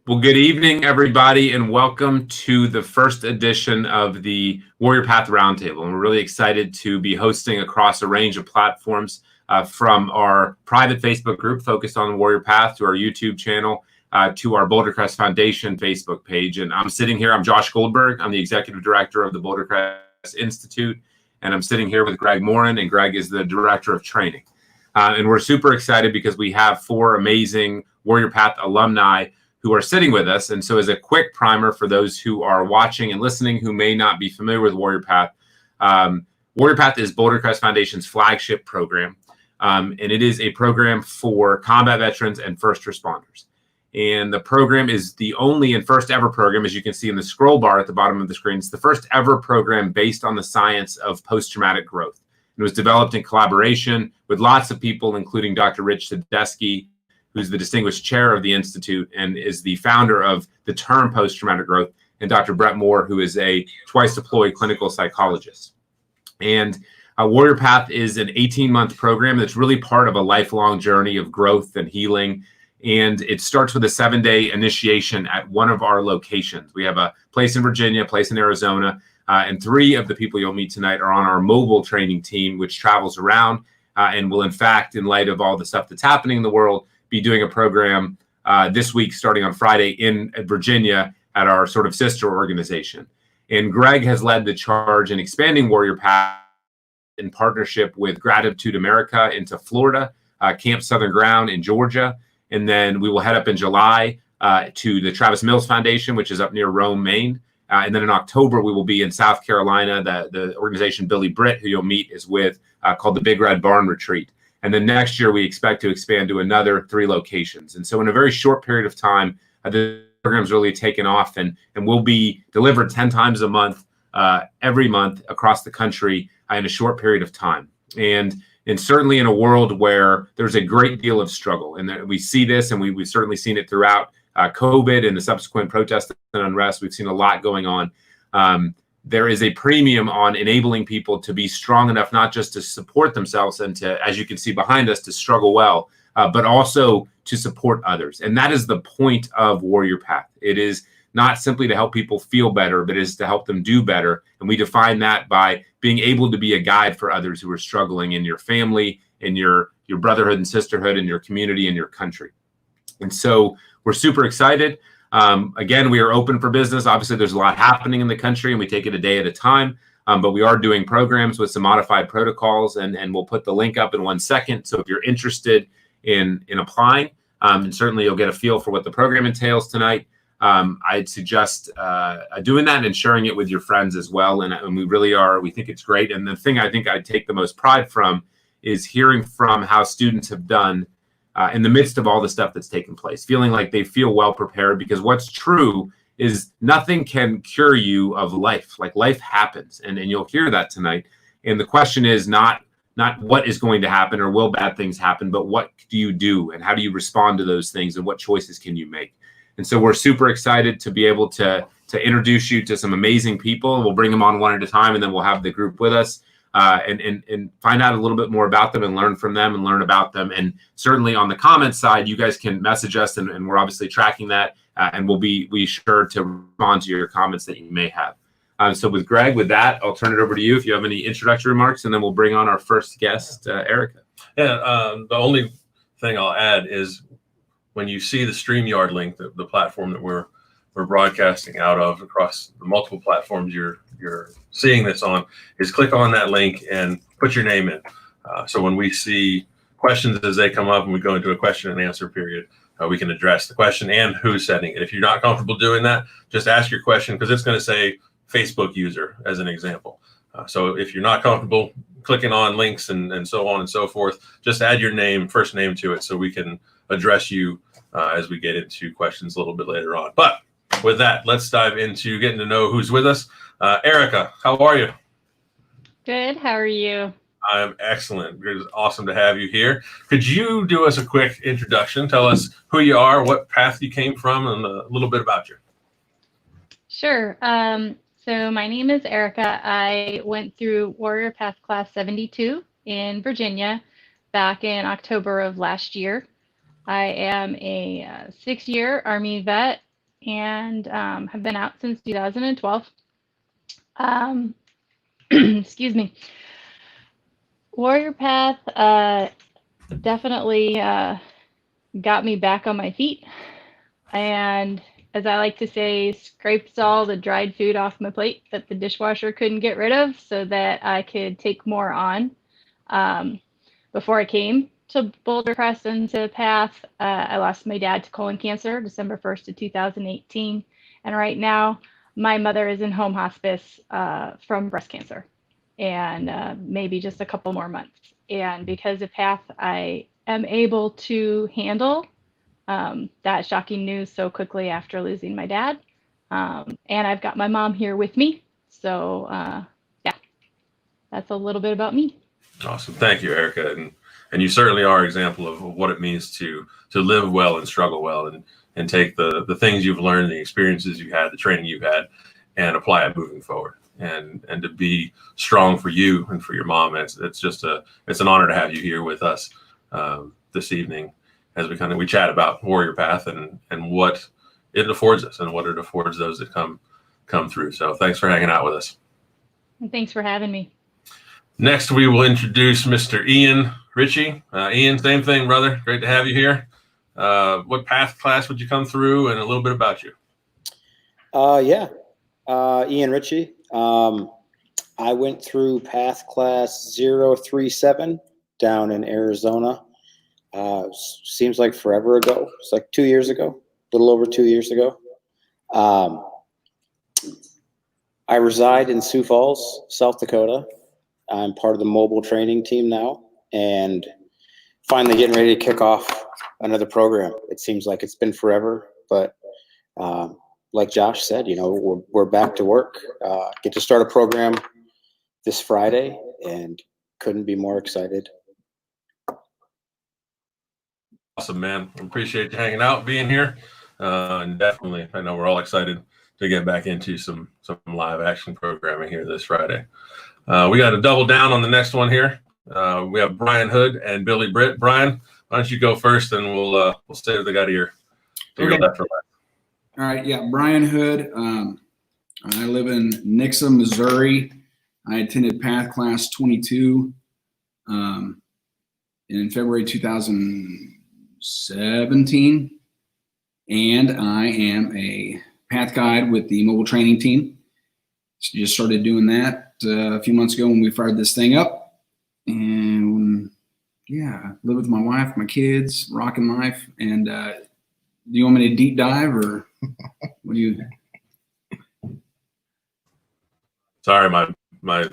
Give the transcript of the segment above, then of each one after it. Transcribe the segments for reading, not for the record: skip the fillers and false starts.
Well, good evening, everybody, and welcome to the first edition of the Warrior PATHH Round Table. And we're really excited to be hosting across a range of platforms, from our private Facebook group focused on Warrior PATHH to our YouTube channel, to our Boulder Crest Foundation Facebook page. And I'm sitting here, I'm Josh Goldberg. I'm the Executive Director of the Boulder Crest Institute. And I'm sitting here with Greg Morin, and Greg is the Director of Training. And we're super excited because we have 4 amazing Warrior PATHH alumni who are sitting with us. And so as a quick primer for those who are watching and listening who may not be familiar with Warrior PATHH, Warrior PATHH is Boulder Crest Foundation's flagship program. And it is a program for combat veterans and first responders. And the program is the only and first ever program, as you can see in the scroll bar at the bottom of the screen. It's the first ever program based on the science of post-traumatic growth. It was developed in collaboration with lots of people, including Dr. Rich Tedeschi, who's the distinguished chair of the Institute and is the founder of the term post-traumatic growth, and Dr. Britt Moore, who is a twice deployed clinical psychologist. And Warrior PATHH is an 18-month program that's really part of a lifelong journey of growth and healing. And it starts with a 7-day initiation at one of our locations. We have a place in Virginia, a place in Arizona, and 3 of the people you'll meet tonight are on our mobile training team, which travels around and will, in fact, in light of all the stuff that's happening in the world, be doing a program this week starting on Friday in Virginia at our sort of sister organization. And Greg has led the charge in expanding Warrior PATHH in partnership with Gratitude America into Florida, Camp Southern Ground in Georgia. And then we will head up in July to the Travis Mills Foundation, which is up near Rome, Maine. And then in October, we will be in South Carolina. The organization Billy Britt, who you'll meet, is with, called the Big Red Barn Retreat. And then next year, we expect to expand to another 3 locations. And so in a very short period of time, the program's really taken off and will be delivered 10 times a month, every month across the country in a short period of time. And certainly in a world where there's a great deal of struggle. And we see this, and we've certainly seen it throughout COVID and the subsequent protests and unrest. We've seen a lot going on. There is a premium on enabling people to be strong enough, not just to support themselves and to, as you can see behind us, to struggle well, but also to support others. And that is the point of Warrior PATHH. It is not simply to help people feel better, but it is to help them do better. And we define that by being able to be a guide for others who are struggling in your family, in your brotherhood and sisterhood, in your community, in your country. And so we're super excited. Again, we are open for business. Obviously, there's a lot happening in the country, and we take it a day at a time. But we are doing programs with some modified protocols, and we'll put the link up in 1 second. So if you're interested in applying, and certainly you'll get a feel for what the program entails tonight, I'd suggest doing that and sharing it with your friends as well. And we really are. We think it's great. And the thing I think I take the most pride from is hearing from how students have done in the midst of all the stuff that's taken place, feeling like they feel well prepared, because what's true is nothing can cure you of life. Like, life happens, and you'll hear that tonight. And the question is not what is going to happen or will bad things happen, but what do you do and how do you respond to those things and what choices can you make? And so we're super excited to be able to introduce you to some amazing people. We'll bring them on one at a time, and then we'll have the group with us. And find out a little bit more about them and learn from them and learn about them. And certainly on the comments side, you guys can message us, and we're obviously tracking that, and we'll be sure to respond to your comments that you may have. So with Greg, with that, I'll turn it over to you if you have any introductory remarks, and then we'll bring on our first guest, Erika. Yeah, the only thing I'll add is when you see the StreamYard link, the platform that we're broadcasting out of across the multiple platforms you're seeing this on, is click on that link and put your name in. So when we see questions as they come up and we go into a question and answer period, we can address the question and who's setting it. If you're not comfortable doing that, just ask your question, because it's going to say Facebook user as an example. So if you're not comfortable clicking on links and so on and so forth, just add your name, first name to it, so we can address you as we get into questions a little bit later on. But with that, let's dive into getting to know who's with us. Erika, how are you? Good. How are you? I'm excellent. It's awesome to have you here. Could you do us a quick introduction? Tell us who you are, what path you came from, and a little bit about you. Sure. So my name is Erika. I went through Warrior PATHH Class 72 in Virginia back in October of last year. I am a 6-year Army vet and have been out since 2012. Excuse me. Warrior Path definitely got me back on my feet, and as I like to say, scraped all the dried food off my plate that the dishwasher couldn't get rid of so that I could take more on. Before I came to Boulder Crest and to PATHH, I lost my dad to colon cancer December 1st of 2018. And right now, my mother is in home hospice from breast cancer, and maybe just a couple more months. And because of PATHH, I am able to handle that shocking news so quickly after losing my dad. And I've got my mom here with me. So yeah, that's a little bit about me. Awesome. Thank you, Erika. And you certainly are an example of what it means to live well and struggle well, and take the things you've learned, the experiences you had, the training you've had, and apply it moving forward. And to be strong for you and for your mom. It's an honor to have you here with us this evening as we chat about Warrior Path and what it affords us and what it affords those that come through. So thanks for hanging out with us. And thanks for having me. Next, we will introduce Mr. Ian Ritchie. Ian, same thing, brother. Great to have you here. What PATHH class would you come through, and a little bit about you? Ian Ritchie. I went through PATHH class 037 down in Arizona. Seems like forever ago. It's like 2 years ago, a little over 2 years ago. I reside in Sioux Falls, South Dakota. I'm part of the mobile training team now, and finally getting ready to kick off another program. It seems like it's been forever, but like Josh said, we're back to work. Get to start a program this Friday, and couldn't be more excited. Awesome, man. I appreciate you hanging out, being here, and definitely, I know we're all excited to get back into some live action programming here this Friday. We got to double down on the next one here. We have Brian Hood and Billy Britt. Brian, why don't you go first, and we'll stay with the guy here. Okay. All right, yeah, Brian Hood. I live in Nixa, Missouri. I attended PATHH class 22 in February 2017, and I am a PATHH guide with the mobile training team. Just started doing that a few months ago when we fired this thing up, and yeah, live with my wife, my kids, rocking life. And do you want me to deep dive, or what do you? Sorry, my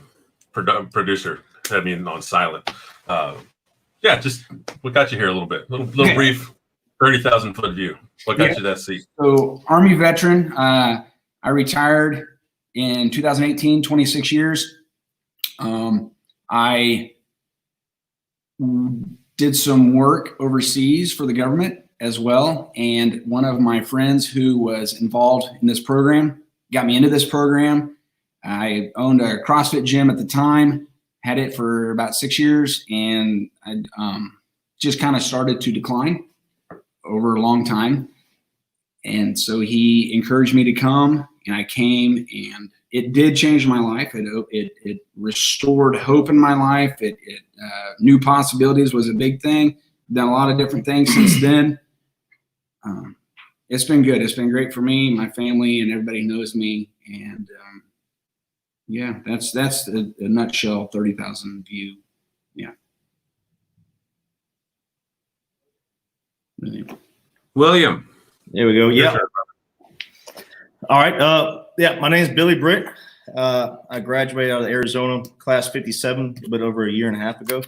producer had me on silent. Yeah, just what got you here a little bit, little brief 30,000 foot view. What got you that seat? So, Army veteran. I retired in 2018, 26 years. I did some work overseas for the government as well. And one of my friends who was involved in this program got me into this program. I owned a CrossFit gym at the time, had it for about 6 years, and I just kind of started to decline over a long time. And so he encouraged me to come, and I came, and it did change my life. It restored hope in my life. New possibilities was a big thing. Done a lot of different things since then. It's been good. It's been great for me, my family, and everybody who knows me. And yeah, that's a nutshell 30,000 view. Yeah. William. There we go. Yeah. All right. Yeah, my name is Billy Britt. I graduated out of Arizona, class 57, a little bit over a year and a half ago.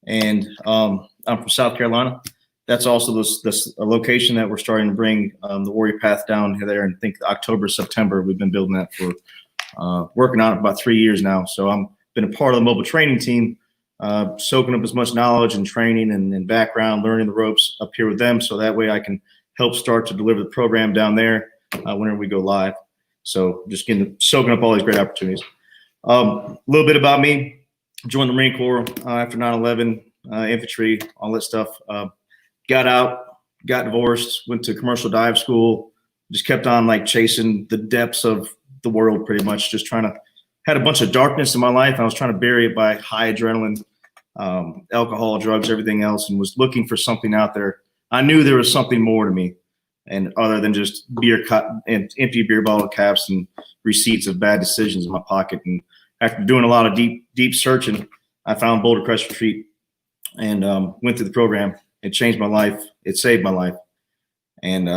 And I'm from South Carolina. That's also this location that we're starting to bring the Warrior Path down there. And I think October, September, we've been building that for working on it for about 3 years now. So I'm been a part of the mobile training team, soaking up as much knowledge and training and background, learning the ropes up here with them. So that way I can help start to deliver the program down there whenever we go live. So just soaking up all these great opportunities. A little bit about me. Joined the Marine Corps after 9/11, infantry, all that stuff. Got out, got divorced, went to commercial dive school, just kept on like chasing the depths of the world, pretty much just had a bunch of darkness in my life. I was trying to bury it by high adrenaline, alcohol, drugs, everything else, and was looking for something out there. I knew there was something more to me, and other than just beer cut and empty beer bottle caps and receipts of bad decisions in my pocket. And after doing a lot of deep searching, I found Boulder Crest Retreat and went through the program. It changed my life. It saved my life. And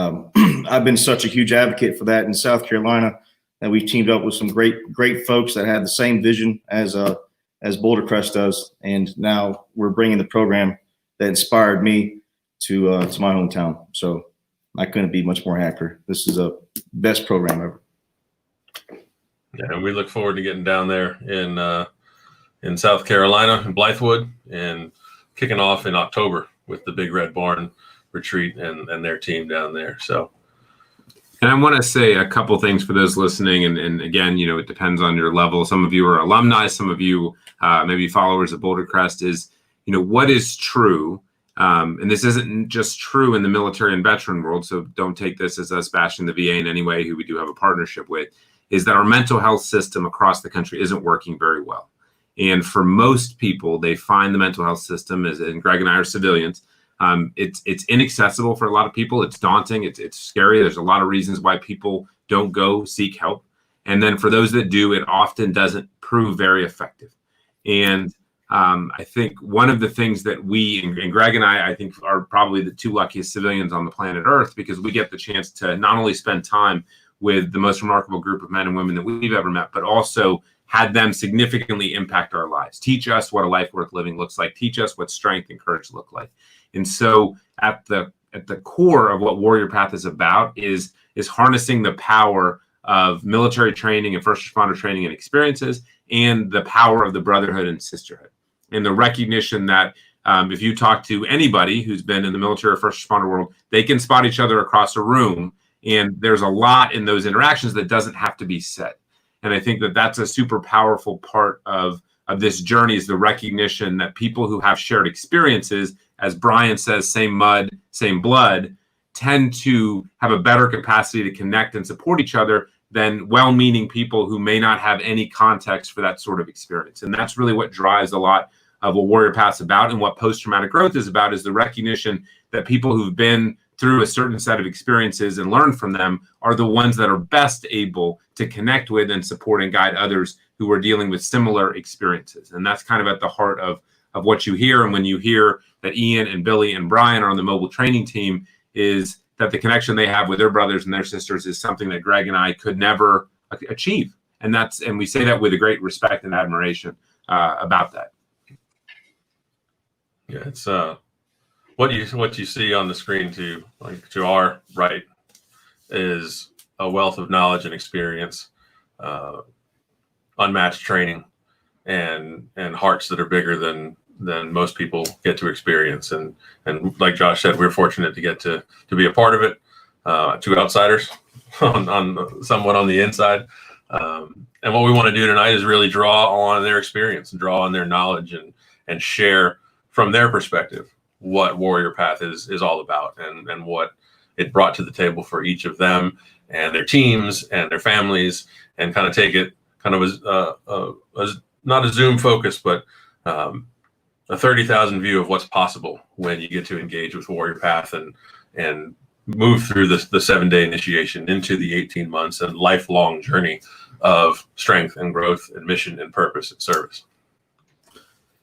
I've been such a huge advocate for that in South Carolina, that we've teamed up with some great folks that had the same vision as Boulder Crest does. And now we're bringing the program that inspired me to my hometown. So I couldn't be much more happier. This is a best program ever. Yeah, and we look forward to getting down there in South Carolina, in Blythewood, and kicking off in October with the Big Red Barn retreat and their team down there. So, and I want to say a couple things for those listening. And again, it depends on your level. Some of you are alumni, some of you maybe followers of Boulder Crest, is, what is true. And this isn't just true in the military and veteran world, so don't take this as us bashing the VA in any way, who we do have a partnership with, is that our mental health system across the country isn't working very well. And for most people, they find the mental health system, and Greg and I are civilians, it's inaccessible for a lot of people. It's daunting. It's scary. There's a lot of reasons why people don't go seek help. And then for those that do, it often doesn't prove very effective. And I think one of the things that we, and Greg and I think, are probably the two luckiest civilians on the planet Earth, because we get the chance to not only spend time with the most remarkable group of men and women that we've ever met, but also had them significantly impact our lives, teach us what a life worth living looks like, teach us what strength and courage look like. And so at the core of what Warrior Path is about is harnessing the power of military training and first responder training and experiences, and the power of the brotherhood and sisterhood. And the recognition that if you talk to anybody who's been in the military or first responder world, they can spot each other across a room. And there's a lot in those interactions that doesn't have to be said. And I think that that's a super powerful part of this journey, is the recognition that people who have shared experiences, as Brian says, same mud, same blood, tend to have a better capacity to connect and support each other than well-meaning people who may not have any context for that sort of experience. And that's really what drives a lot of what Warrior Path's about, and what post-traumatic growth is about, is the recognition that people who've been through a certain set of experiences and learn from them are the ones that are best able to connect with and support and guide others who are dealing with similar experiences. And that's kind of at the heart of what you hear. And when you hear that Ian and Billy and Brian are on the mobile training team, is that the connection they have with their brothers and their sisters is something that Greg and I could never achieve. And we say that with a great respect and admiration about that. Yeah, it's what you see on the screen to our right is a wealth of knowledge and experience, unmatched training, and hearts that are bigger than most people get to experience. And like Josh said, we're fortunate to get to be a part of it. Two outsiders on somewhat on the inside. And what we want to do tonight is really draw on their experience and draw on their knowledge and share from their perspective what Warrior Path is all about, and what it brought to the table for each of them and their teams and their families, and kind of take it kind of as not a Zoom focus, but a 30,000 view of what's possible when you get to engage with Warrior Path and move through the 7-day initiation into the 18 months and lifelong journey of strength and growth and mission and purpose and service.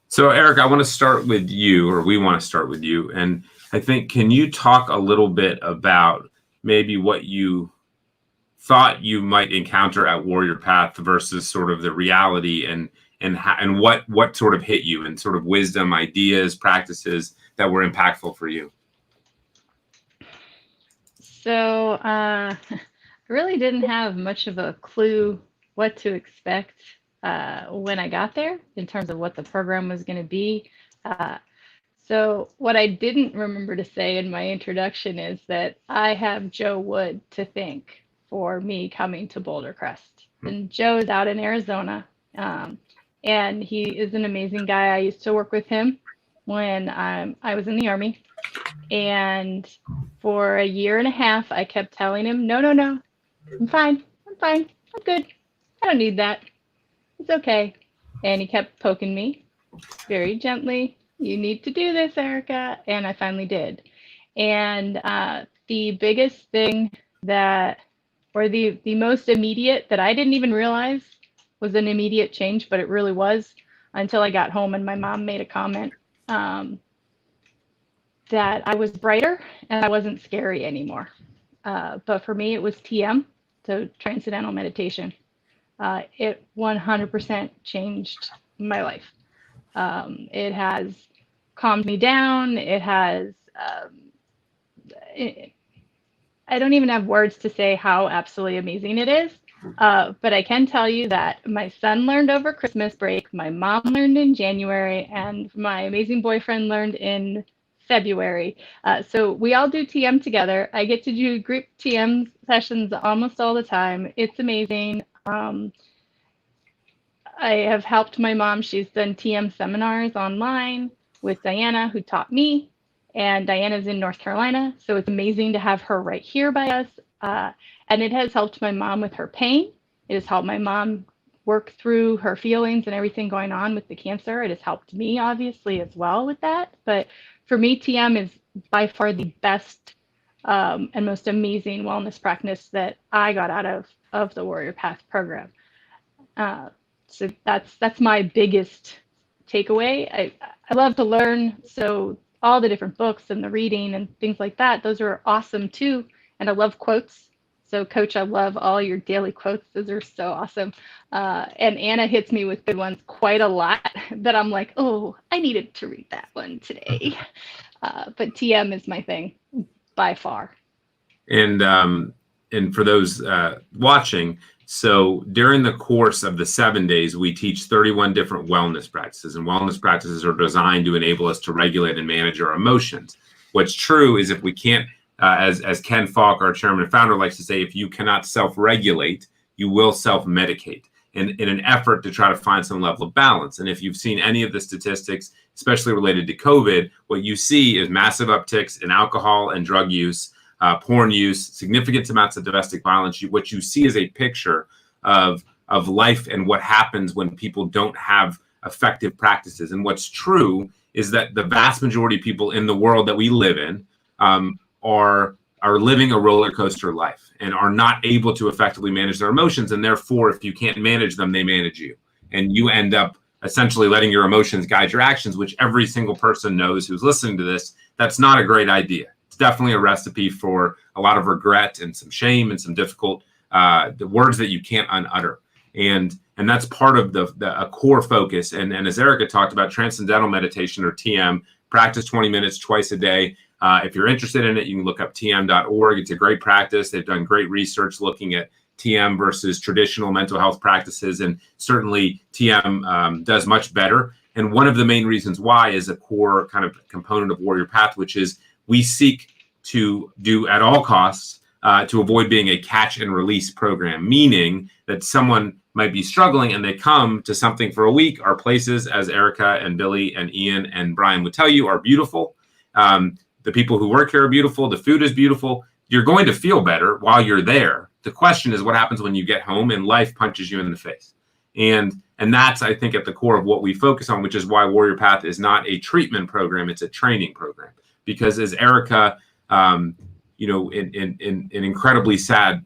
So Erika, I want to start with you, or we want to start with you. And I think, can you talk a little bit about maybe what you thought you might encounter at Warrior Path versus sort of the reality, and what sort of hit you, and sort of wisdom, ideas, practices that were impactful for you? So I really didn't have much of a clue what to expect when I got there in terms of what the program was going to be. So what I didn't remember to say in my introduction is that I have Joe Wood to thank for me coming to Boulder Crest. And Joe is out in Arizona, and he is an amazing guy. I used to work with him when I was in the Army. And for a year and a half, I kept telling him, no, no, no, I'm fine. I'm good. I don't need that. It's okay. And he kept poking me very gently. You need to do this, Erika. And I finally did. And the biggest thing that, or the most immediate that I didn't even realize was an immediate change, but it really was until I got home and my mom made a comment that I was brighter and I wasn't scary anymore. But for me, it was TM, so Transcendental Meditation. It 100% changed my life. It has calmed me down. It has, I don't even have words to say how absolutely amazing it is. But I can tell you that my son learned over Christmas break, my mom learned in January, and my amazing boyfriend learned in February. So we all do TM together. I get to do group TM sessions almost all the time. It's amazing. I have helped my mom. She's done TM seminars online with Diana, who taught me. And Diana's in North Carolina. So it's amazing to have her right here by us. And it has helped my mom with her pain. It has helped my mom work through her feelings and everything going on with the cancer. It has helped me, obviously, as well with that. But for me, TM is by far the best and most amazing wellness practice that I got out of the Warrior Path program. So that's my biggest takeaway. I love to learn, so all the different books and the reading and things like that, those are awesome too. And I love quotes. So Coach, I love all your daily quotes. Those are so awesome. And Anna hits me with good ones quite a lot that I'm like, oh, I needed to read that one today. But TM is my thing by far. And for those watching, so during the course of the 7 days, we teach 31 different wellness practices, and wellness practices are designed to enable us to regulate and manage our emotions. What's true is if we can't, as Ken Falk, our chairman and founder, likes to say, if you cannot self-regulate, you will self-medicate in an effort to try to find some level of balance. And if you've seen any of the statistics, especially related to COVID, what you see is massive upticks in alcohol and drug use, porn use, significant amounts of domestic violence. What you see is a picture of life and what happens when people don't have effective practices. And what's true is that the vast majority of people in the world that we live in are living a roller coaster life and are not able to effectively manage their emotions. And therefore, if you can't manage them, they manage you. And you end up essentially letting your emotions guide your actions, which every single person knows who's listening to this, that's not a great idea. It's definitely a recipe for a lot of regret and some shame and some difficult the words that you can't unutter. And that's part of a core focus. And as Erika talked about, transcendental meditation, or TM, practice 20 minutes twice a day. If you're interested in it, you can look up tm.org. It's a great practice. They've done great research looking at TM versus traditional mental health practices. And certainly TM does much better. And one of the main reasons why is a core kind of component of Warrior Path, which is we seek to do at all costs to avoid being a catch and release program, meaning that someone might be struggling and they come to something for a week. Our places, as Erika and Billy and Ian and Brian would tell you, are beautiful. The people who work here are beautiful. The food is beautiful. You're going to feel better while you're there. The question is what happens when you get home and life punches you in the face. And that's, I think, at the core of what we focus on, which is why Warrior Path is not a treatment program. It's a training program. Because as Erika, in an incredibly sad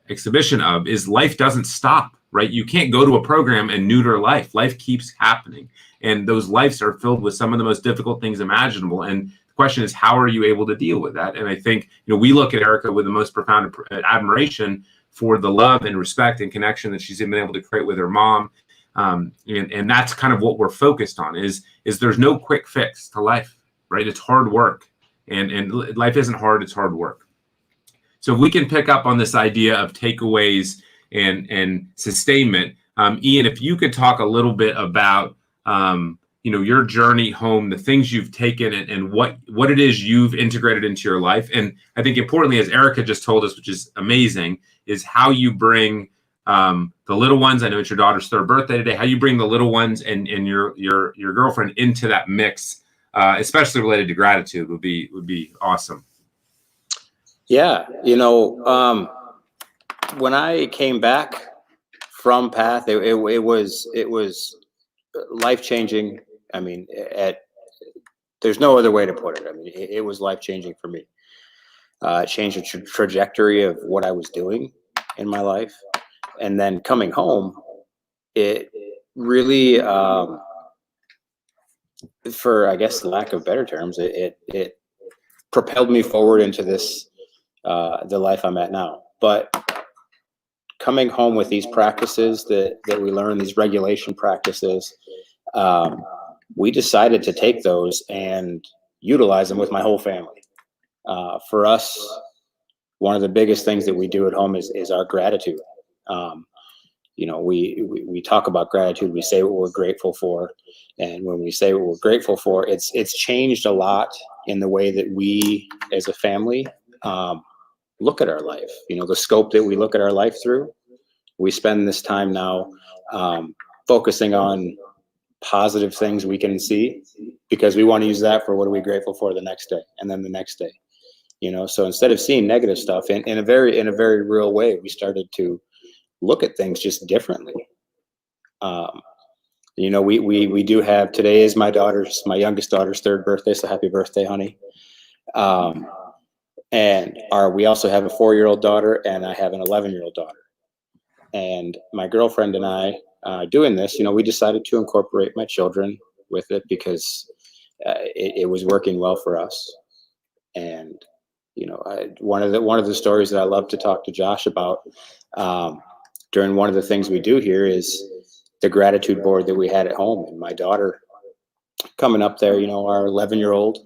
exhibition of, is life doesn't stop, right? You can't go to a program and neuter life. Life keeps happening. And those lives are filled with some of the most difficult things imaginable. And the question is, how are you able to deal with that? And I think, we look at Erika with the most profound admiration for the love and respect and connection that she's been able to create with her mom. And that's kind of what we're focused on is there's no quick fix to life, right? It's hard work. And life isn't hard, it's hard work. So if we can pick up on this idea of takeaways and sustainment, Ian, if you could talk a little bit about, your journey home, the things you've taken and what it is you've integrated into your life. And I think importantly, as Erika just told us, which is amazing, is how you bring the little ones? I know it's your daughter's 3rd birthday today. How do you bring the little ones and your girlfriend into that mix, especially related to gratitude would be awesome. Yeah, when I came back from PATHH, it was life-changing. I mean, there's no other way to put it. I mean, it was life-changing for me. It changed the trajectory of what I was doing in my life. And then coming home, it really, for, I guess, lack of better terms, it propelled me forward into this, the life I'm at now. But coming home with these practices that we learn, these regulation practices, we decided to take those and utilize them with my whole family. For us, one of the biggest things that we do at home is our gratitude. We talk about gratitude. We say what we're grateful for, and when we say what we're grateful for, it's changed a lot in the way that we, as a family, look at our life. The scope that we look at our life through. We spend this time now focusing on positive things we can see, because we want to use that for what are we grateful for the next day, and then the next day. So instead of seeing negative stuff in a very real way, we started to look at things just differently. We do have, today is my youngest daughter's 3rd birthday, so happy birthday, honey. And we also have a 4-year-old daughter, and I have an 11-year-old daughter. And my girlfriend and I, doing this, we decided to incorporate my children with it because it was working well for us. And one of the stories that I love to talk to Josh about during one of the things we do here is the gratitude board that we had at home. And my daughter coming up there, our 11-year-old,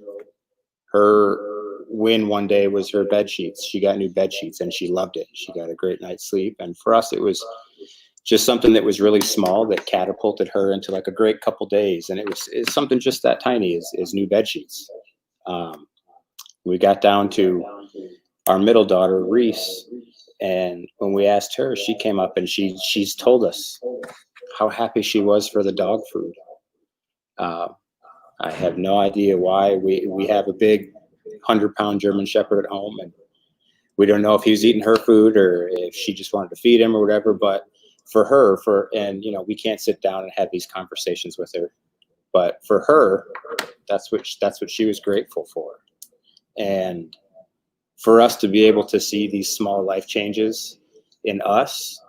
her win one day was her bed sheets. She got new bed sheets and she loved it. She got a great night's sleep. And for us, it was just something that was really small that catapulted her into like a great couple days. And it's something just that tiny is new bed sheets. We got down to our middle daughter, Reese, and when we asked her, she came up and she's told us how happy she was for the dog food. I have no idea why. We have a big 100-pound German Shepherd at home, and we don't know if he was eating her food or if she just wanted to feed him or whatever. But for her, we can't sit down and have these conversations with her. But for her, that's what she was grateful for. And for us to be able to see these small life changes in us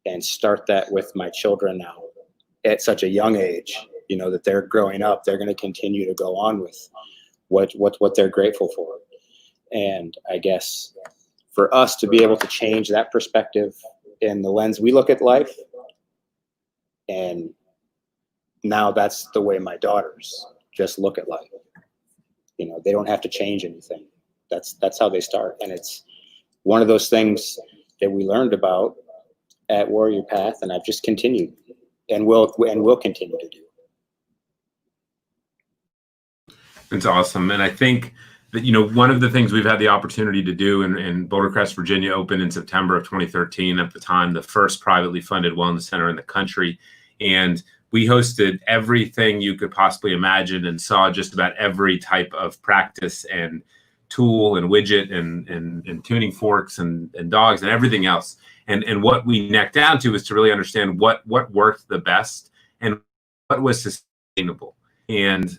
and start that with my children now at such a young age, that they're growing up, they're going to continue to go on with what they're grateful for. And I guess for us to be able to change that perspective in the lens we look at life, and now that's the way my daughters just look at life. They don't have to change anything. That's how they start. And it's one of those things that we learned about at Warrior PATHH, and I've just continued and will continue to do. It's awesome. And I think that, one of the things we've had the opportunity to do in Boulder Crest, Virginia, opened in September of 2013, at the time, the first privately funded wellness center in the country. And we hosted everything you could possibly imagine and saw just about every type of practice and tool and widget and tuning forks and dogs and everything else. And what we necked down to is to really understand what worked the best and what was sustainable. And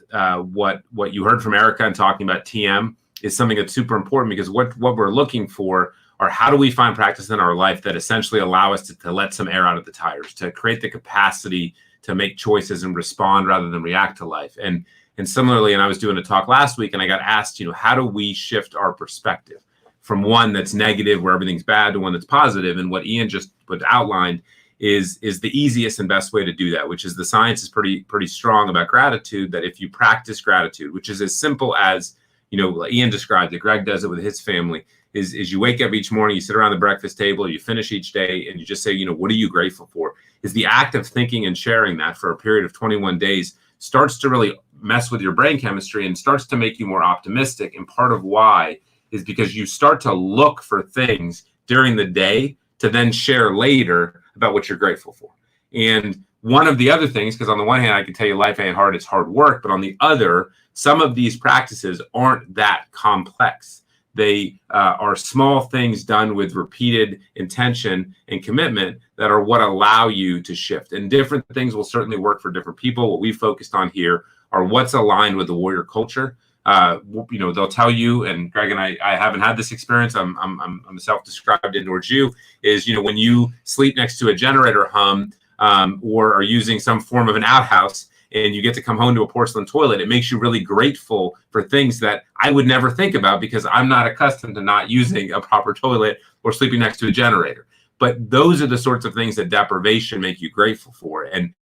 what you heard from Erika and talking about TM is something that's super important, because what we're looking for are, how do we find practice in our life that essentially allow us to let some air out of the tires, to create the capacity to make choices and respond rather than react to life. And similarly, and I was doing a talk last week and I got asked, how do we shift our perspective from one that's negative where everything's bad to one that's positive? And what Ian just outlined is the easiest and best way to do that, which is the science is pretty strong about gratitude, that if you practice gratitude, which is as simple as, Ian described it, Greg does it with his family, is you wake up each morning, you sit around the breakfast table, you finish each day, and you just say, what are you grateful for? Is the act of thinking and sharing that for a period of 21 days starts to really mess with your brain chemistry and starts to make you more optimistic. And part of why is because you start to look for things during the day to then share later about what you're grateful for. And one of the other things, because on the one hand, I can tell you life ain't hard, it's hard work. But on the other, some of these practices aren't that complex. They are small things done with repeated intention and commitment that are what allow you to shift. And different things will certainly work for different people. What we focused on here are what's aligned with the warrior culture. They'll tell you, and Greg and I haven't had this experience. I'm a self-described indoor Jew. Is when you sleep next to a generator hum or are using some form of an outhouse, and you get to come home to a porcelain toilet, it makes you really grateful for things that I would never think about because I'm not accustomed to not using a proper toilet or sleeping next to a generator. But those are the sorts of things that deprivation make you grateful for. And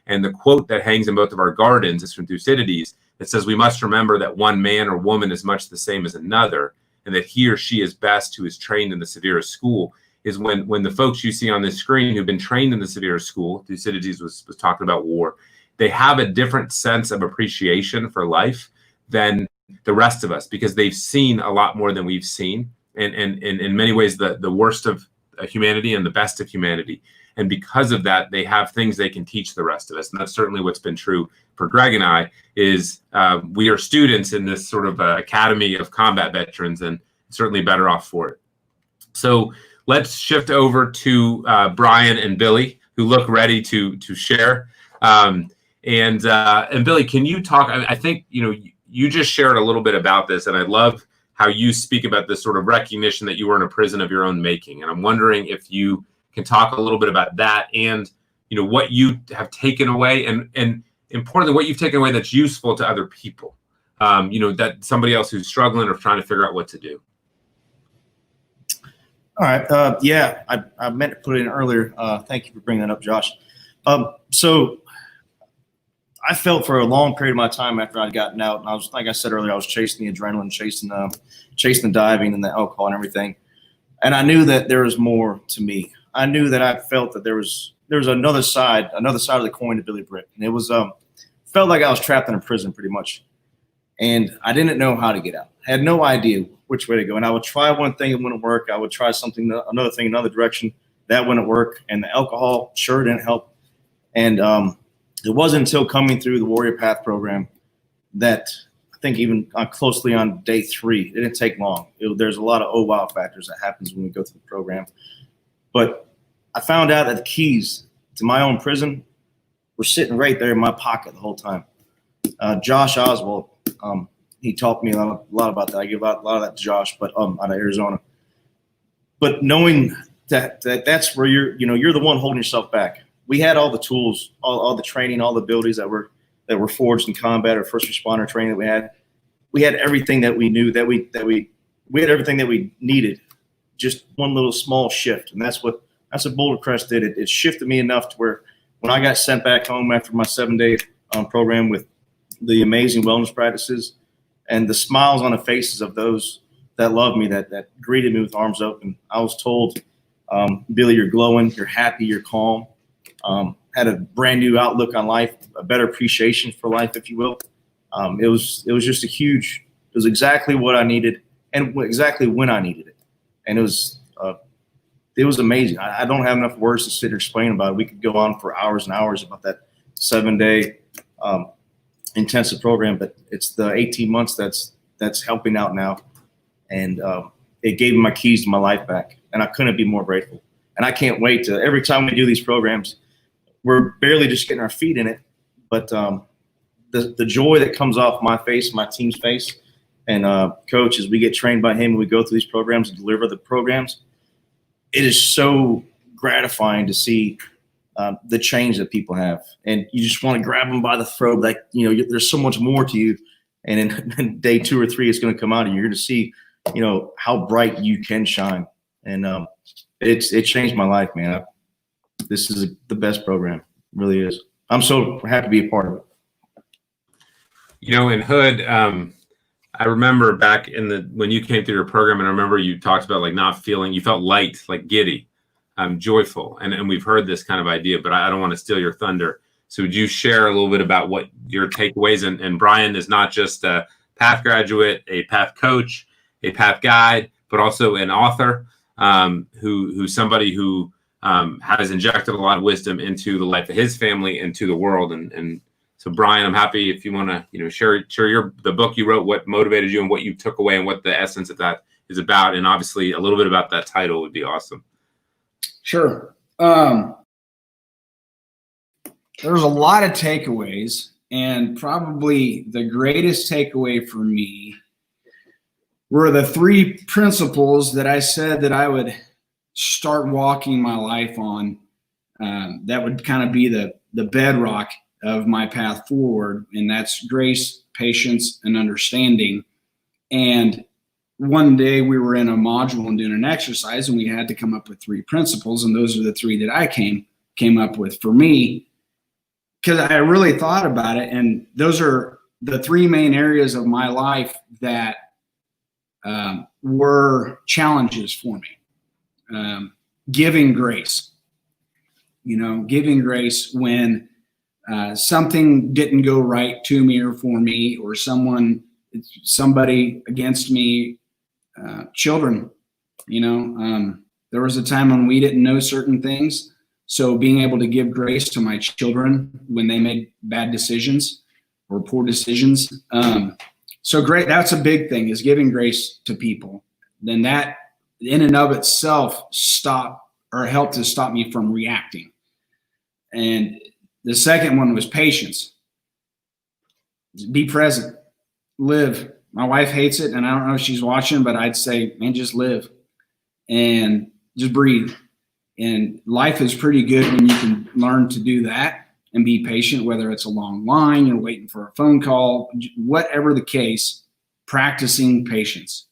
the quote that hangs in both of our gardens is from Thucydides. It says, we must remember that one man or woman is much the same as another, and that he or she is best who is trained in the severest school. Is when the folks you see on this screen who've been trained in the severest school, Thucydides was talking about war, they have a different sense of appreciation for life than the rest of us because they've seen a lot more than we've seen. And in many ways, the worst of humanity and the best of humanity. And because of that, they have things they can teach the rest of us. And that's certainly what's been true for Greg and I is we are students in this sort of academy of combat veterans and certainly better off for it. So let's shift over to Brian and Billy, who look ready to share. And Billy, can you talk? I think, you just shared a little bit about this, and I love how you speak about this sort of recognition that you were in a prison of your own making. And I'm wondering if you can talk a little bit about that and, what you have taken away and importantly, what you've taken away that's useful to other people, that somebody else who's struggling or trying to figure out what to do. All right. I meant to put it in earlier. Thank you for bringing that up, Josh. So I felt for a long period of my time after I'd gotten out, and I was, like I said earlier, I was chasing the adrenaline, chasing the diving and the alcohol and everything. And I knew that there was more to me. I knew that I felt that there was another side of the coin to Billy Britt. And it was, felt like I was trapped in a prison pretty much. And I didn't know how to get out. I had no idea which way to go. And I would try one thing, it wouldn't work. I would try another thing, another direction. That wouldn't work. And the alcohol sure didn't help. And it wasn't until coming through the Warrior PATHH program that I think even closely on day 3, it didn't take long. There's a lot of oh wow factors that happens when we go through the program. But I found out that the keys to my own prison were sitting right there in my pocket the whole time. Josh Oswald, he taught me a lot about that. I give out a lot of that to Josh, but out of Arizona. But knowing that that's where you're the one holding yourself back. We had all the tools, all the training, all the abilities that were forged in combat or first responder training that we had. We had everything that we knew we had everything that we needed. Just one little small shift, and that's what Boulder Crest did. It shifted me enough to where when I got sent back home after my 7-day program with the amazing wellness practices and the smiles on the faces of those that loved me, that greeted me with arms open, I was told, Billy, you're glowing, you're happy, you're calm. Had a brand new outlook on life, a better appreciation for life, if you will. It was just it was exactly what I needed and exactly when I needed it. And it was amazing. I don't have enough words to sit here explaining about it. We could go on for hours and hours about that 7-day intensive program, but it's the 18 months that's helping out now. And it gave me my keys to my life back. And I couldn't be more grateful. And I can't wait to, every time we do these programs, we're barely just getting our feet in it, but the joy that comes off my face, my team's face, and coach, as we get trained by him and we go through these programs and deliver the programs, it is so gratifying to see the change that people have. And you just want to grab them by the throat, like, there's so much more to you. And in day 2 or 3, it's going to come out and you're going to see, how bright you can shine. And it changed my life, man. This is the best program. It really is. I'm so happy to be a part of it. In Hood, I remember back when you came through your program, and I remember you talked about like not feeling, you felt light, like giddy, joyful. And we've heard this kind of idea, but I don't want to steal your thunder. So would you share a little bit about what your takeaways, and Brian is not just a PATHH graduate, a PATHH coach, a PATHH guide, but also an author, who's somebody who has injected a lot of wisdom into the life of his family and to the world. And so, Brian, I'm happy if you want to, share the book you wrote, what motivated you and what you took away and what the essence of that is about. And obviously a little bit about that title would be awesome. Sure. There's a lot of takeaways, and probably the greatest takeaway for me were the 3 principles that I said that I would start walking my life on. That would kind of be the bedrock of my path forward, and that's grace, patience, and understanding. And one day we were in a module and doing an exercise, and we had to come up with 3 principles, and those are the 3 that I came up with for me, because I really thought about it, and those are the 3 main areas of my life that were challenges for me. Giving grace, giving grace when something didn't go right to me or for me, or somebody against me. Children, there was a time when we didn't know certain things. So being able to give grace to my children when they made bad decisions or poor decisions. So great. That's a big thing, is giving grace to people. Then that in and of itself helped to stop me from reacting. And the second one was patience. Be present, live. My wife hates it, and I don't know if she's watching, but I'd say, man, just live and just breathe. And life is pretty good when you can learn to do that and be patient, whether it's a long line, you're waiting for a phone call, whatever the case, practicing patience.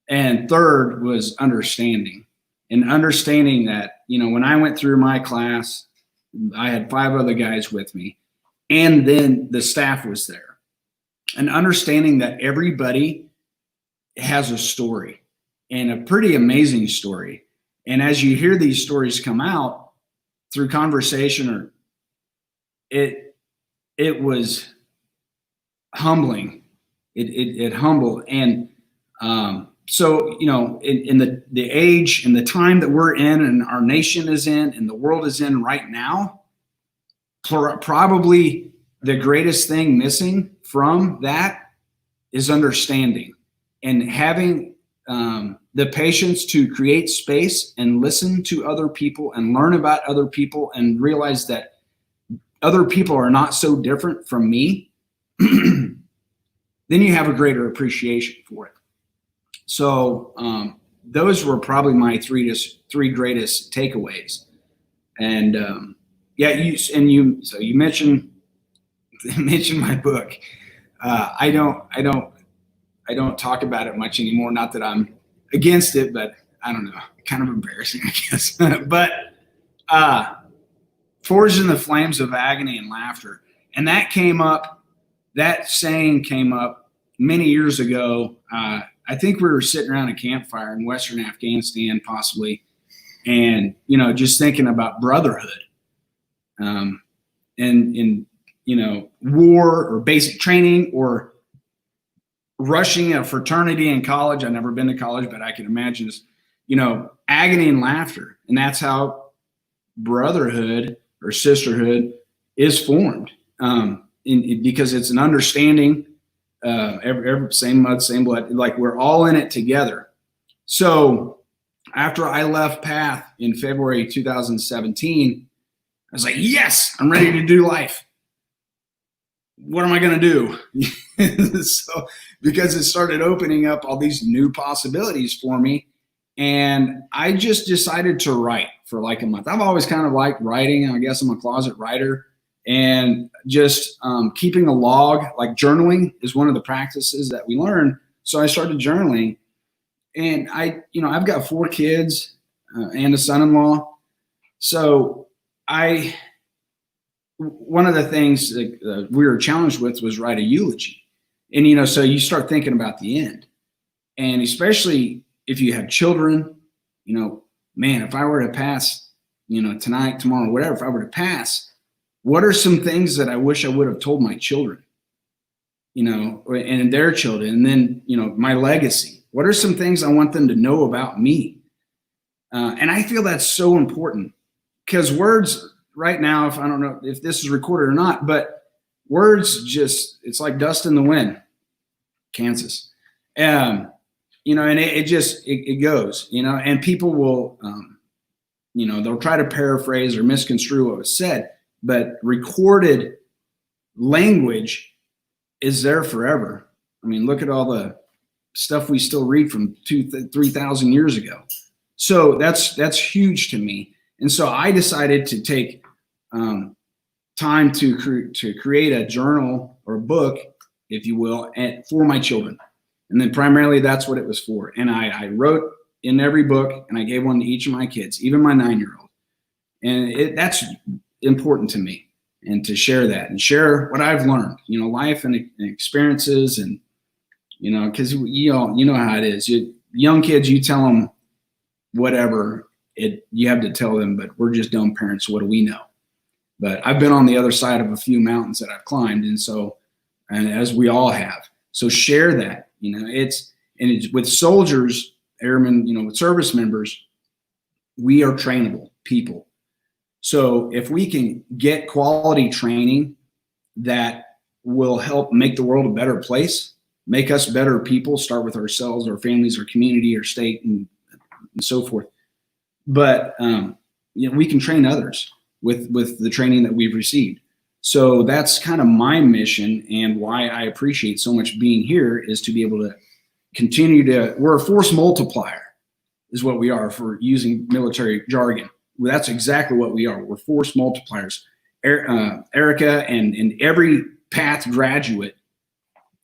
And third was understanding, and understanding that, when I went through my class, I had 5 other guys with me, and then the staff was there. And understanding that everybody has a story, and a pretty amazing story. And as you hear these stories come out through conversation, it was humbling. It humbled. And so, in the age and the time that we're in, and our nation is in, and the world is in right now, probably the greatest thing missing from that is understanding, and having the patience to create space and listen to other people and learn about other people and realize that other people are not so different from me. Then you have a greater appreciation for it. So those were probably my 3 greatest takeaways. And so you mentioned my book. I don't talk about it much anymore. Not that I'm against it, but I don't know, kind of embarrassing, I guess. But Forged in the Flames of Agony and Laughter. And that saying came up many years ago. I think we were sitting around a campfire in Western Afghanistan, possibly, and, just thinking about brotherhood. And war or basic training, or rushing a fraternity in college. I've never been to college, but I can imagine this, agony and laughter. And that's how brotherhood or sisterhood is formed, because it's an understanding, same mud, same blood, like we're all in it together. So after I left PATHH in February 2017, I was like, yes, I'm ready to do life. What am I going to do? So, because it started opening up all these new possibilities for me. And I just decided to write for like a month. I've always kind of liked writing. I guess I'm a closet writer, and just keeping a log, like journaling is one of the practices that we learn. So I started journaling, and I've got 4 kids and a son-in-law. So one of the things that we were challenged with was write a eulogy. And, so you start thinking about the end, and especially if you have children, man, if I were to pass, tonight, tomorrow, whatever, if I were to pass, what are some things that I wish I would have told my children, and their children, and then, my legacy? What are some things I want them to know about me? And I feel that's so important, because words right now, if I don't know if this is recorded or not, but words just, it's like dust in the wind, Kansas. You know, and it just, it goes, you know, and people will, you know, they'll try to paraphrase or misconstrue what was said, but recorded language is there forever. I mean, look at all the stuff we still read from 3,000 years ago. So that's huge to me. And so I decided to take time to create a journal or a book, if you will, for my children. And then primarily that's what it was for. And I wrote in every book, and I gave one to each of my kids, even my 9-year-old. And that's important to me, and to share that and share what I've learned, you know, life and experiences. And, you know, because you know how it is. Young kids, you tell them whatever you have to tell them, but we're just dumb parents. What do we know? But I've been on the other side of a few mountains that I've climbed. And so, and as we all have, so share that, you know, it's with soldiers, airmen, you know, with service members, we are trainable people. So if we can get quality training that will help make the world a better place, make us better people, start with ourselves, our families, our community, our state, and so forth. But you know, we can train others with the training that we've received. So that's kind of my mission, and why I appreciate so much being here, is to be able to continue to, we're a force multiplier is what we are, for using military jargon. Well, that's exactly what we are. We're force multipliers. Erika and every PATHH graduate,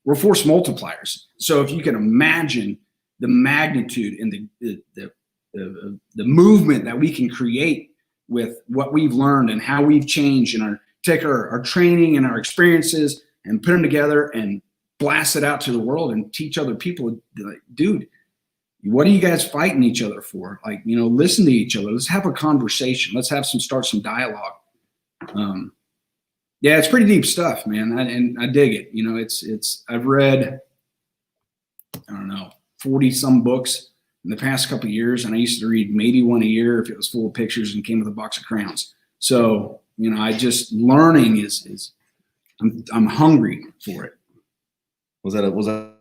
we're force multipliers. So if you can imagine the magnitude and the movement that we can create with what we've learned and how we've changed, and take our training and our experiences and put them together and blast it out to the world and teach other people, like, dude, what are you guys fighting each other for? Like, you know, listen to each other. Let's have a conversation. Let's start some dialogue. Yeah, it's pretty deep stuff, man. And I dig it. You know, I've read, I don't know, 40 some books in the past couple of years. And I used to read maybe one a year if it was full of pictures and came with a box of crayons. So, you know, learning is I'm hungry for it. Was that?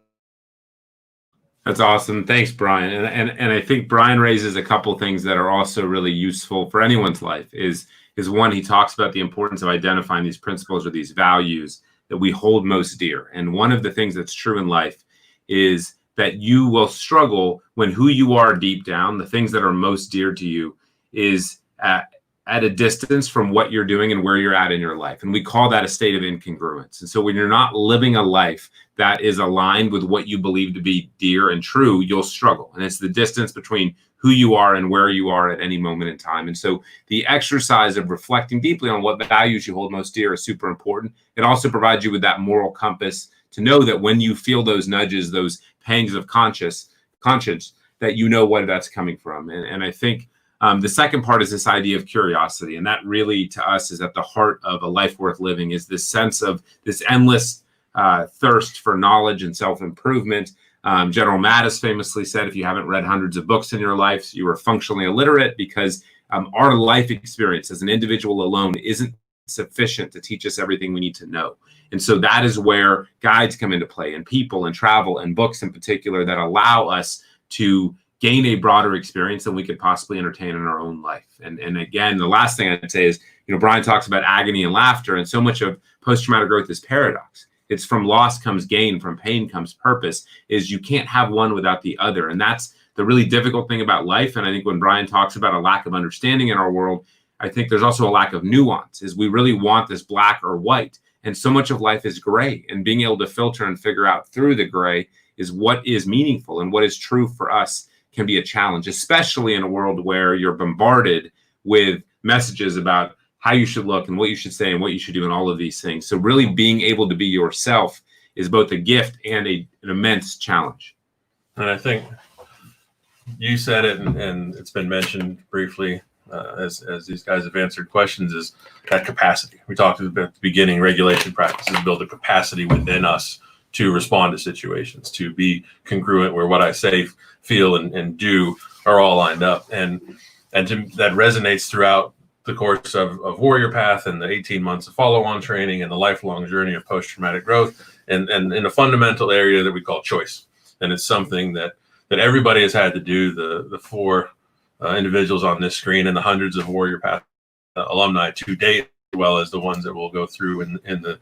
That's awesome. Thanks, Brian. And I think Brian raises a couple things that are also really useful for anyone's life. Is one, he talks about the importance of identifying these principles or these values that we hold most dear. And one of the things that's true in life is that you will struggle when who you are deep down, the things that are most dear to you, is at a distance from what you're doing and where you're at in your life. And we call that a state of incongruence. And so when you're not living a life that is aligned with what you believe to be dear and true, you'll struggle. And it's the distance between who you are and where you are at any moment in time. And so the exercise of reflecting deeply on what values you hold most dear is super important. It also provides you with that moral compass to know that when you feel those nudges, those pangs of conscience, that you know what that's coming from. And I think the second part is this idea of curiosity. And that really, to us, is at the heart of a life worth living, is this sense of this endless thirst for knowledge and self-improvement. General Mattis famously said, if you haven't read hundreds of books in your life, you are functionally illiterate, because our life experience as an individual alone isn't sufficient to teach us everything we need to know. And so that is where guides come into play, and people and travel and books in particular, that allow us to gain a broader experience than we could possibly entertain in our own life. And again, the last thing I'd say is, you know, Brian talks about agony and laughter, and so much of post-traumatic growth is paradox. It's from loss comes gain, from pain comes purpose, is you can't have one without the other. And that's the really difficult thing about life. And I think when Brian talks about a lack of understanding in our world, I think there's also a lack of nuance, is we really want this black or white. And so much of life is gray, and being able to filter and figure out through the gray is what is meaningful and what is true for us can be a challenge, especially in a world where you're bombarded with messages about how you should look and what you should say and what you should do and all of these things. So really being able to be yourself is both a gift and an immense challenge. And I think you said it, and it's been mentioned briefly as these guys have answered questions, is that capacity. We talked at the beginning, regulation practices build a capacity within us to respond to situations, to be congruent, where what I say, feel, and do are all lined up. And that resonates throughout the course of Warrior Path and the 18 months of follow-on training and the lifelong journey of post-traumatic growth, and in a fundamental area that we call choice. And it's something that everybody has had to do, the four individuals on this screen and the hundreds of Warrior Path alumni to date, as well as the ones that will go through in the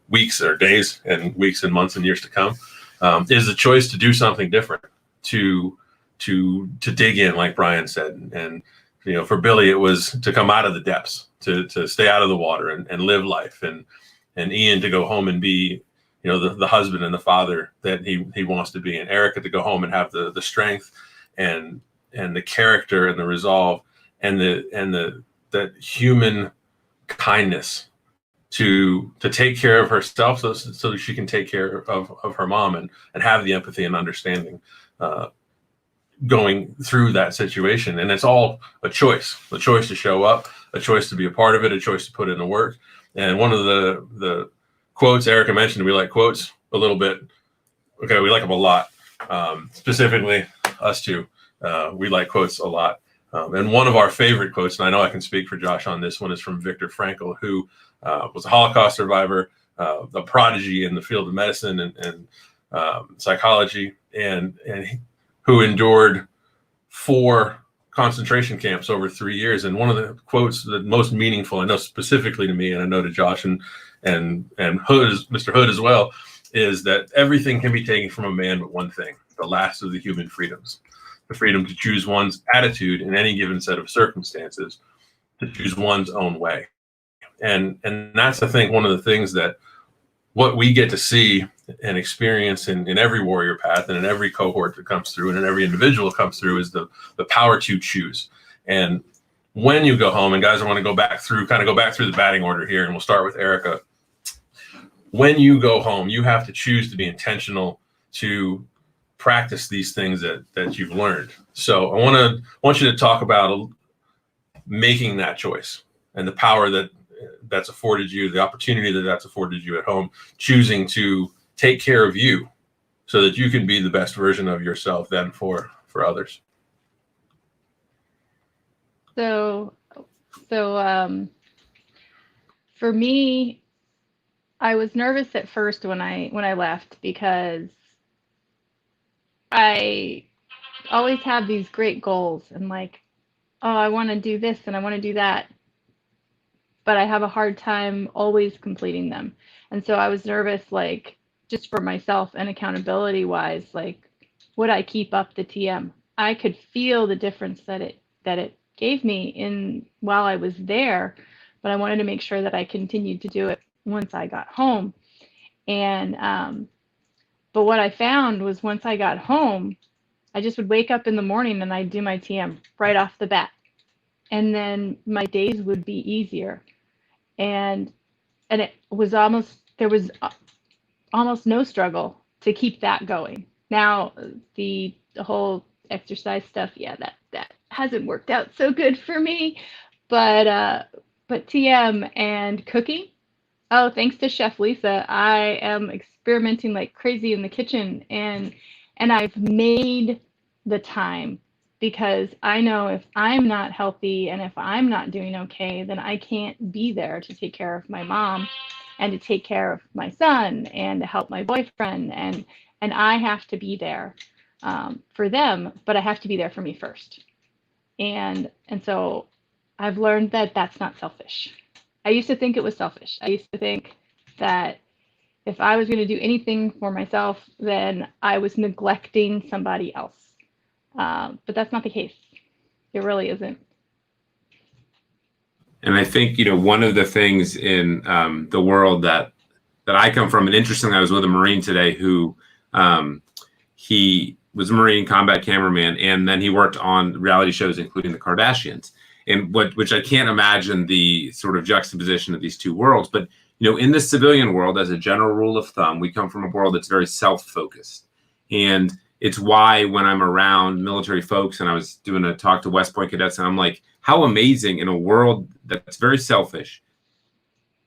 weeks or days and weeks and months and years to come, is the choice to do something different, to dig in, like Brian said. And for Billy, it was to come out of the depths, to stay out of the water and live life, and Ian to go home and be the husband and the father that he wants to be, and Erika to go home and have the strength and the character and the resolve and that human kindness to take care of herself so that she can take care of her mom and have the empathy and understanding going through that situation. And it's all a choice to show up, a choice to be a part of it, a choice to put in the work. And one of the quotes Erika mentioned, we like quotes a little bit. Okay, we like them a lot. Specifically, us two, we like quotes a lot. And one of our favorite quotes, and I know I can speak for Josh on this one, is from Viktor Frankl, who was a Holocaust survivor, a prodigy in the field of medicine and psychology, and who endured 4 concentration camps over 3 years. And one of the quotes that most meaningful, I know specifically to me, and I know to Josh and Hood, Mr. Hood as well, is that everything can be taken from a man but one thing, the last of the human freedoms, the freedom to choose one's attitude in any given set of circumstances, to choose one's own way. And that's, I think, one of the things that what we get to see and experience in every Warrior Path and in every cohort that comes through and in every individual that comes through is the power to choose. And when you go home, and guys, I want to go back through the batting order here, and we'll start with Erika. When you go home, you have to choose to be intentional to practice these things that you've learned. So I want you to talk about making that choice and the power that's afforded you, the opportunity that's afforded you at home, choosing to take care of you so that you can be the best version of yourself then for others. So for me, I was nervous at first when I left, because I always have these great goals and like, oh, I want to do this and I want to do that, but I have a hard time always completing them. And so I was nervous, like, just for myself and accountability wise, like, would I keep up the TM? I could feel the difference that it gave me while I was there, but I wanted to make sure that I continued to do it once I got home. And but what I found was, once I got home, I just would wake up in the morning and I'd do my TM right off the bat, and then my days would be easier. And it was there was almost no struggle to keep that going. Now the whole exercise stuff, yeah, that hasn't worked out so good for me, but TM and cooking, oh, thanks to Chef Lisa, I am experimenting like crazy in the kitchen, and I've made the time, because I know if I'm not healthy and if I'm not doing okay, then I can't be there to take care of my mom and to take care of my son and to help my boyfriend, and I have to be there for them, but I have to be there for me first. And so I've learned that that's not selfish. I used to think it was selfish. I used to think that if I was going to do anything for myself, then I was neglecting somebody else. But that's not the case. It really isn't. And I think, one of the things in the world that I come from, and interestingly, I was with a Marine today who he was a Marine combat cameraman, and then he worked on reality shows, including the Kardashians. And which I can't imagine the sort of juxtaposition of these two worlds. But, in the civilian world, as a general rule of thumb, we come from a world that's very self-focused. And it's why when I'm around military folks, and I was doing a talk to West Point cadets, and I'm like, how amazing in a world that's very selfish,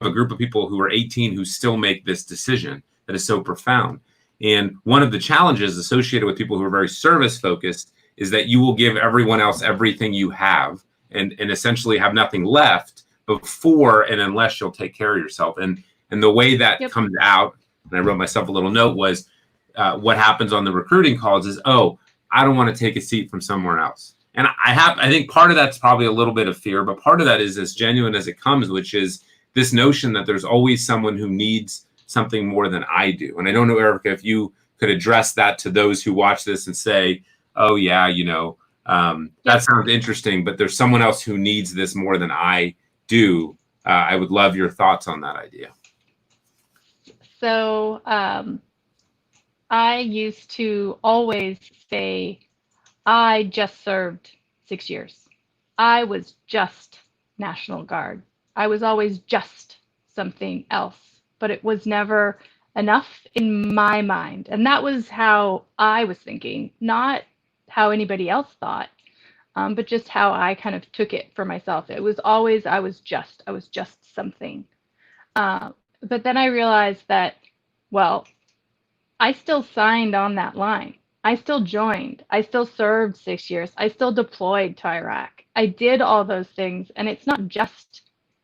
a group of people who are 18 who still make this decision that is so profound. And one of the challenges associated with people who are very service focused is that you will give everyone else everything you have, and essentially have nothing left before and unless you'll take care of yourself. And the way that comes out, and I wrote myself a little note, was what happens on the recruiting calls is, oh, I don't want to take a seat from somewhere else. And I think part of that's probably a little bit of fear, but part of that is as genuine as it comes, which is this notion that there's always someone who needs something more than I do. And I don't know, Erika, if you could address that to those who watch this and say, oh yeah, that sounds interesting, but there's someone else who needs this more than I do. I would love your thoughts on that idea. So I used to always say, I just served 6 years. I was just National Guard. I was always just something else, but it was never enough in my mind. And that was how I was thinking, not how anybody else thought, but just how I kind of took it for myself. It was always, I was just something. But then I realized that, well, I still signed on that line. I still joined. I still served 6 years. I still deployed to Iraq. I did all those things. And it's not just,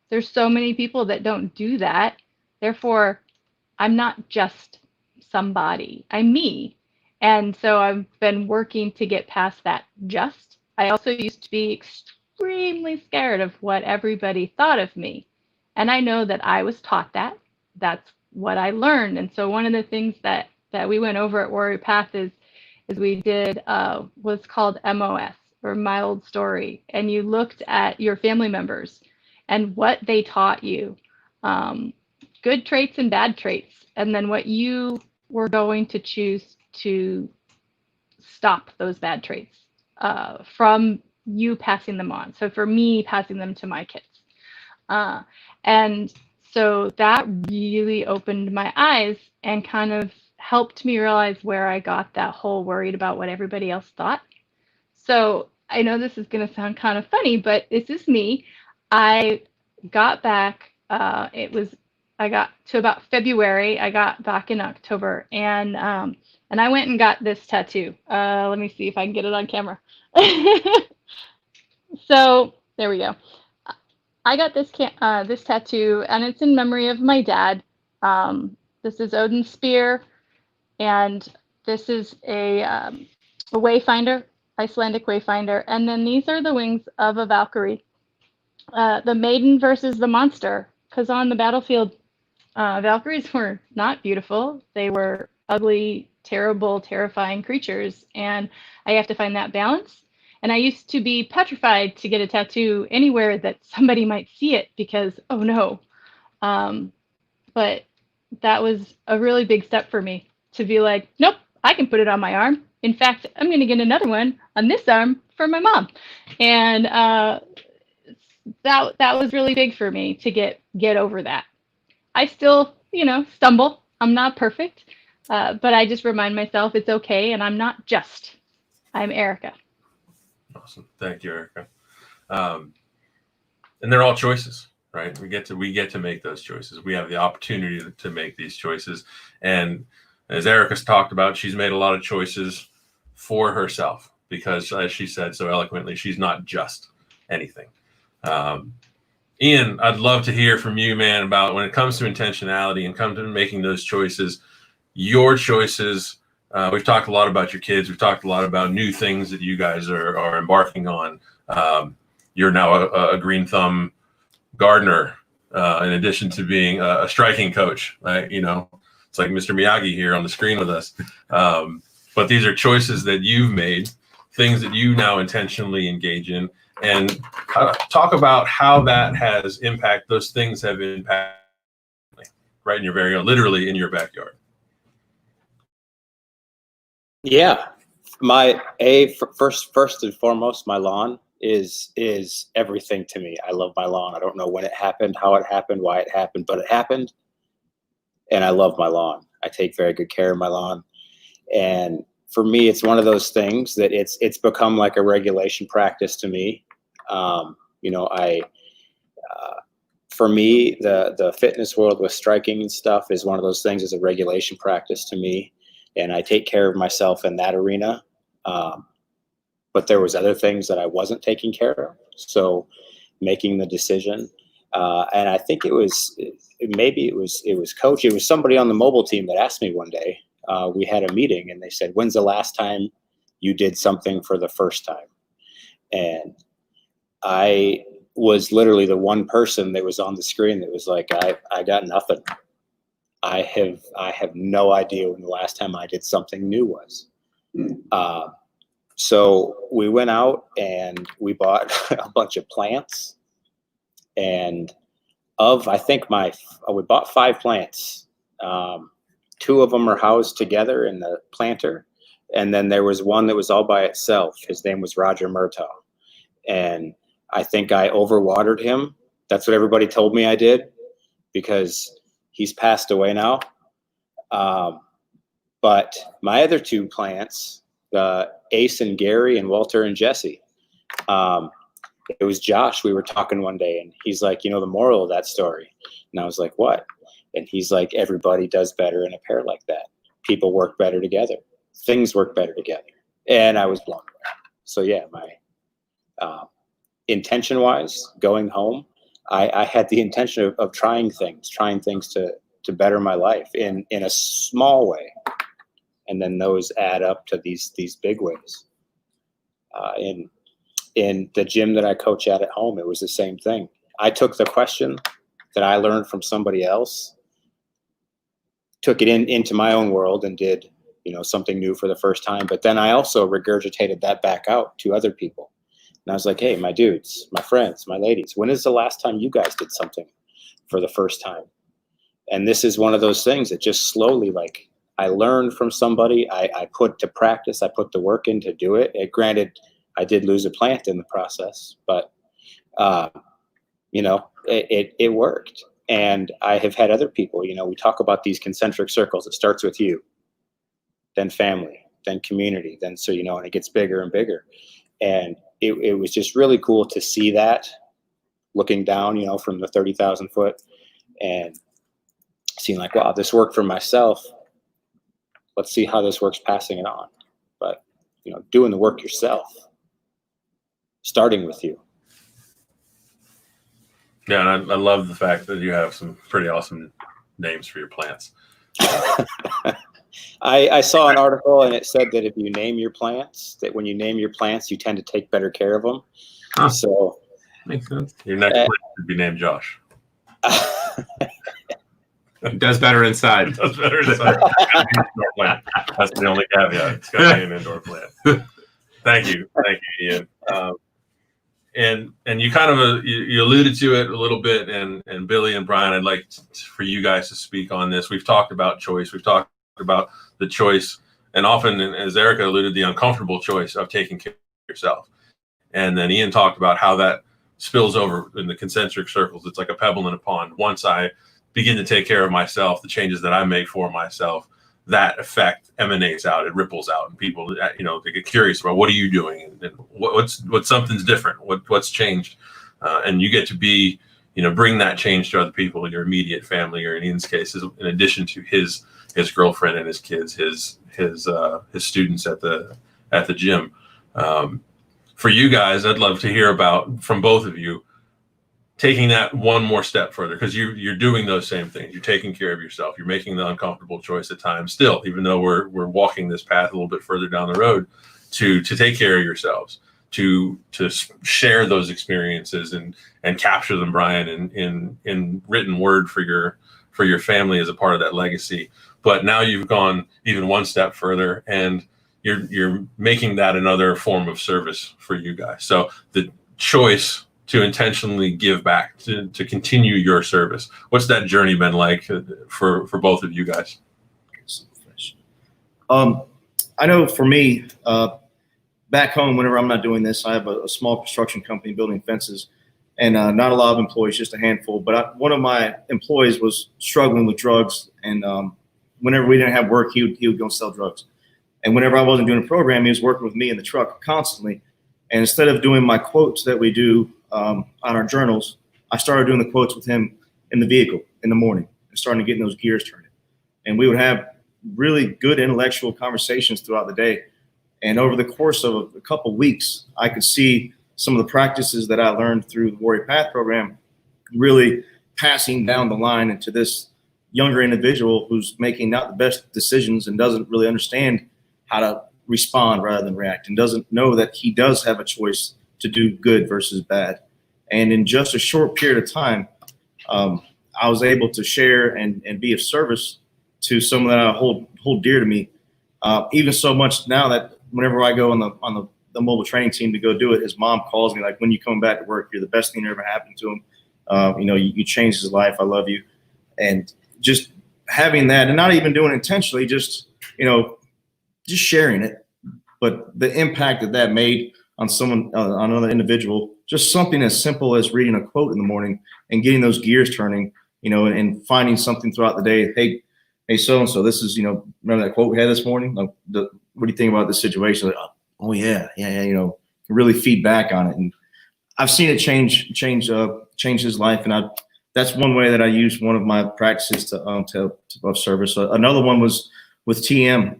there's so many people that don't do that. Therefore, I'm not just somebody. I'm me. And so I've been working to get past that just. I also used to be extremely scared of what everybody thought of me. And I know that I was taught that. That's what I learned. And so one of the things that we went over at Warrior Path is we did what's called MOS, or My Old Story. And you looked at your family members and what they taught you, good traits and bad traits, and then what you were going to choose to stop those bad traits from you passing them on. So for me, passing them to my kids. And so that really opened my eyes and kind of helped me realize where I got that whole worried about what everybody else thought. So I know this is going to sound kind of funny, but this is me. I got back, I got to about February. I got back in October, and I went and got this tattoo. Let me see if I can get it on camera. So there we go. I got this this tattoo, and it's in memory of my dad. This is Odin's spear, and this is a wayfinder, Icelandic wayfinder. And then these are the wings of a Valkyrie, the maiden versus the monster. Because on the battlefield, Valkyries were not beautiful. They were ugly, terrible, terrifying creatures, and I have to find that balance. And I used to be petrified to get a tattoo anywhere that somebody might see it because, oh no. But that was a really big step for me to be like, nope, I can put it on my arm. In fact, I'm going to get another one on this arm for my mom. And that was really big for me to get over that. I still, stumble. I'm not perfect, but I just remind myself it's okay, and I'm not just. I'm Erika. Awesome. Thank you, Erika. And they're all choices, right? We get to make those choices. We have the opportunity to make these choices. And as Erika's talked about, she's made a lot of choices for herself because, as she said so eloquently, she's not just anything. Ian, I'd love to hear from you, man, about when it comes to intentionality and comes to making those choices, your choices. We've talked a lot about your kids. We've talked a lot about new things that you guys are embarking on. You're now a Green Thumb gardener, in addition to being a striking coach. Right? It's like Mr. Miyagi here on the screen with us. But these are choices that you've made, things that you now intentionally engage in, and talk about how that has impacted. Those things have impacted, right in your literally in your backyard. Yeah, first and foremost, my lawn is everything to me. I love my lawn. I don't know when it happened, how it happened, why it happened, but it happened, and I love my lawn. I take very good care of my lawn, and for me, it's one of those things that it's become like a regulation practice to me. For me, the fitness world with striking and stuff is one of those things. Is a regulation practice to me. And I take care of myself in that arena. but there was other things that I wasn't taking care of. So making the decision, and I think it was coach. It was somebody on the mobile team that asked me one day. We had a meeting and they said, "When's the last time you did something for the first time?" And I was literally the one person that was on the screen that was like, I got nothing. I have no idea when the last time I did something new was. So we went out and we bought a bunch of plants, and I think we bought 5 plants. 2 of them are housed together in the planter, and then there was one that was all by itself. His name was Roger Murtaugh, and I think I overwatered him. That's what everybody told me I did, because he's passed away now. But my other 2 plants, Ace and Gary and Walter and Jesse, it was Josh. We were talking one day and he's like, the moral of that story. And I was like, what? And he's like, everybody does better in a pair like that. People work better together. Things work better together. And I was blown away. So yeah, my intention-wise, going home, I had the intention of trying things to better my life in a small way. And then those add up to these big ways. In the gym that I coach at home, it was the same thing. I took the question that I learned from somebody else, took it into my own world and did, something new for the first time. But then I also regurgitated that back out to other people. And I was like, hey, my dudes, my friends, my ladies, when is the last time you guys did something for the first time? And this is one of those things that just slowly, like, I learned from somebody, I put to practice, I put the work in to do it. Granted, I did lose a plant in the process, but, it worked. And I have had other people, we talk about these concentric circles. It starts with you, then family, then community, then, and it gets bigger and bigger. And it was just really cool to see that looking down, from the 30,000 foot and seeing like, wow, this worked for myself. Let's see how this works passing it on. But, doing the work yourself, starting with you. Yeah, and I love the fact that you have some pretty awesome names for your plants. I saw an article and it said that if you name your plants, that when you name your plants, you tend to take better care of them. Huh. So Makes sense. Your next plant should be named Josh. It does better inside. It does better inside. That's the only caveat. It's got to be an indoor plant. Thank you, Ian. And you kind of you alluded to it a little bit, and Billy and Brian, I'd like for you guys to speak on this. We've talked about choice. We've talked about the choice, and often, as Erika alluded, the uncomfortable choice of taking care of yourself. And then Ian talked about how that spills over in the concentric circles. It's like a pebble in a pond. Once I begin to take care of myself, the changes that I make for myself, that effect emanates out, it ripples out, and people, they get curious about what are you doing, and what's something's different, what's changed, and you get to be, bring that change to other people in your immediate family, or in Ian's case, in addition to his girlfriend and his kids, his students at the gym. For you guys, I'd love to hear about from both of you, taking that one more step further, because you're doing those same things. You're taking care of yourself. You're making the uncomfortable choice at times still, even though we're walking this path a little bit further down the road, to take care of yourselves, to share those experiences and capture them, Brian, in written word for your family as a part of that legacy. But now you've gone even one step further, and you're making that another form of service for you guys. So the choice to intentionally give back, to continue your service. What's that journey been like for both of you guys? I know for me, back home, whenever I'm not doing this, I have a small construction company building fences, and not a lot of employees, just a handful. But one of my employees was struggling with drugs, and whenever we didn't have work, he would go sell drugs. And whenever I wasn't doing a program, he was working with me in the truck constantly. And instead of doing my quotes that we do on our journals, I started doing the quotes with him in the vehicle in the morning and starting to get those gears turning. And we would have really good intellectual conversations throughout the day. And over the course of a couple weeks, I could see some of the practices that I learned through the Warrior PATHH program really passing down the line into this younger individual who's making not the best decisions and doesn't really understand how to respond rather than react, and doesn't know that he does have a choice to do good versus bad. And in just a short period of time, I was able to share and be of service to someone that I hold dear to me. Even so much now that whenever I go on the mobile training team to go do it, his mom calls me like, "When you come back to work, you're the best thing that ever happened to him. You changed his life. I love you." And just having that, and not even doing it intentionally, just sharing it, but the impact that made on someone, on another individual, just something as simple as reading a quote in the morning and getting those gears turning, and finding something throughout the day. Hey, so-and-so, this is, remember that quote we had this morning? Like, what do you think about this situation? Like, oh yeah, really feed back on it. And I've seen it change his life. And that's one way that I use one of my practices to of service. Another one was with TM.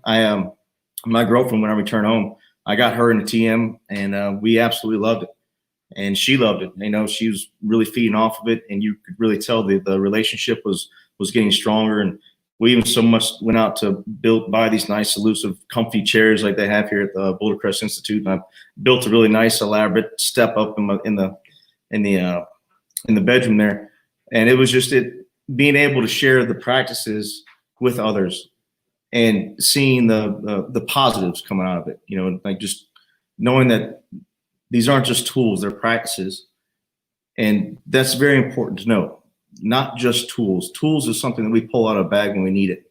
My girlfriend, when I returned home, I got her into TM, and we absolutely loved it. And she loved it. She was really feeding off of it, and you could really tell the relationship was getting stronger. And we even so much went out to buy these nice, elusive, comfy chairs like they have here at the Boulder Crest Institute. And I built a really nice, elaborate step up in the bedroom there. And it was just being able to share the practices with others and seeing the positives coming out of it. Like just knowing that these aren't just tools, they're practices. And that's very important to know. Not just tools. Tools is something that we pull out of a bag when we need it.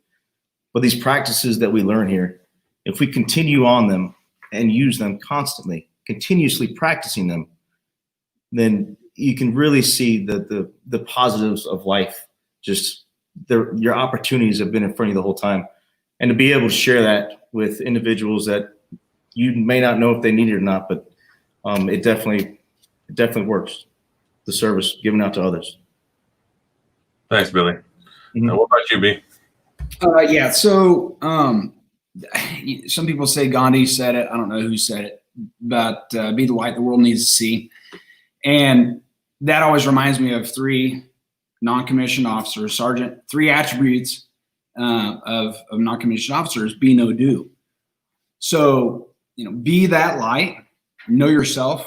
But these practices that we learn here, if we continue on them and use them constantly, continuously practicing them, then you can really see the positives of life. Just your opportunities have been in front of you the whole time. And to be able to share that with individuals that you may not know if they need it or not, but it definitely works. The service given out to others. Thanks, Billy. Now, what about you, B? Yeah. So some people say Gandhi said it. I don't know who said it, but be the light the world needs to see. And that always reminds me of 3 non-commissioned officers, sergeant, 3 attributes of non-commissioned officers: be, know, do. So, be that light, know yourself,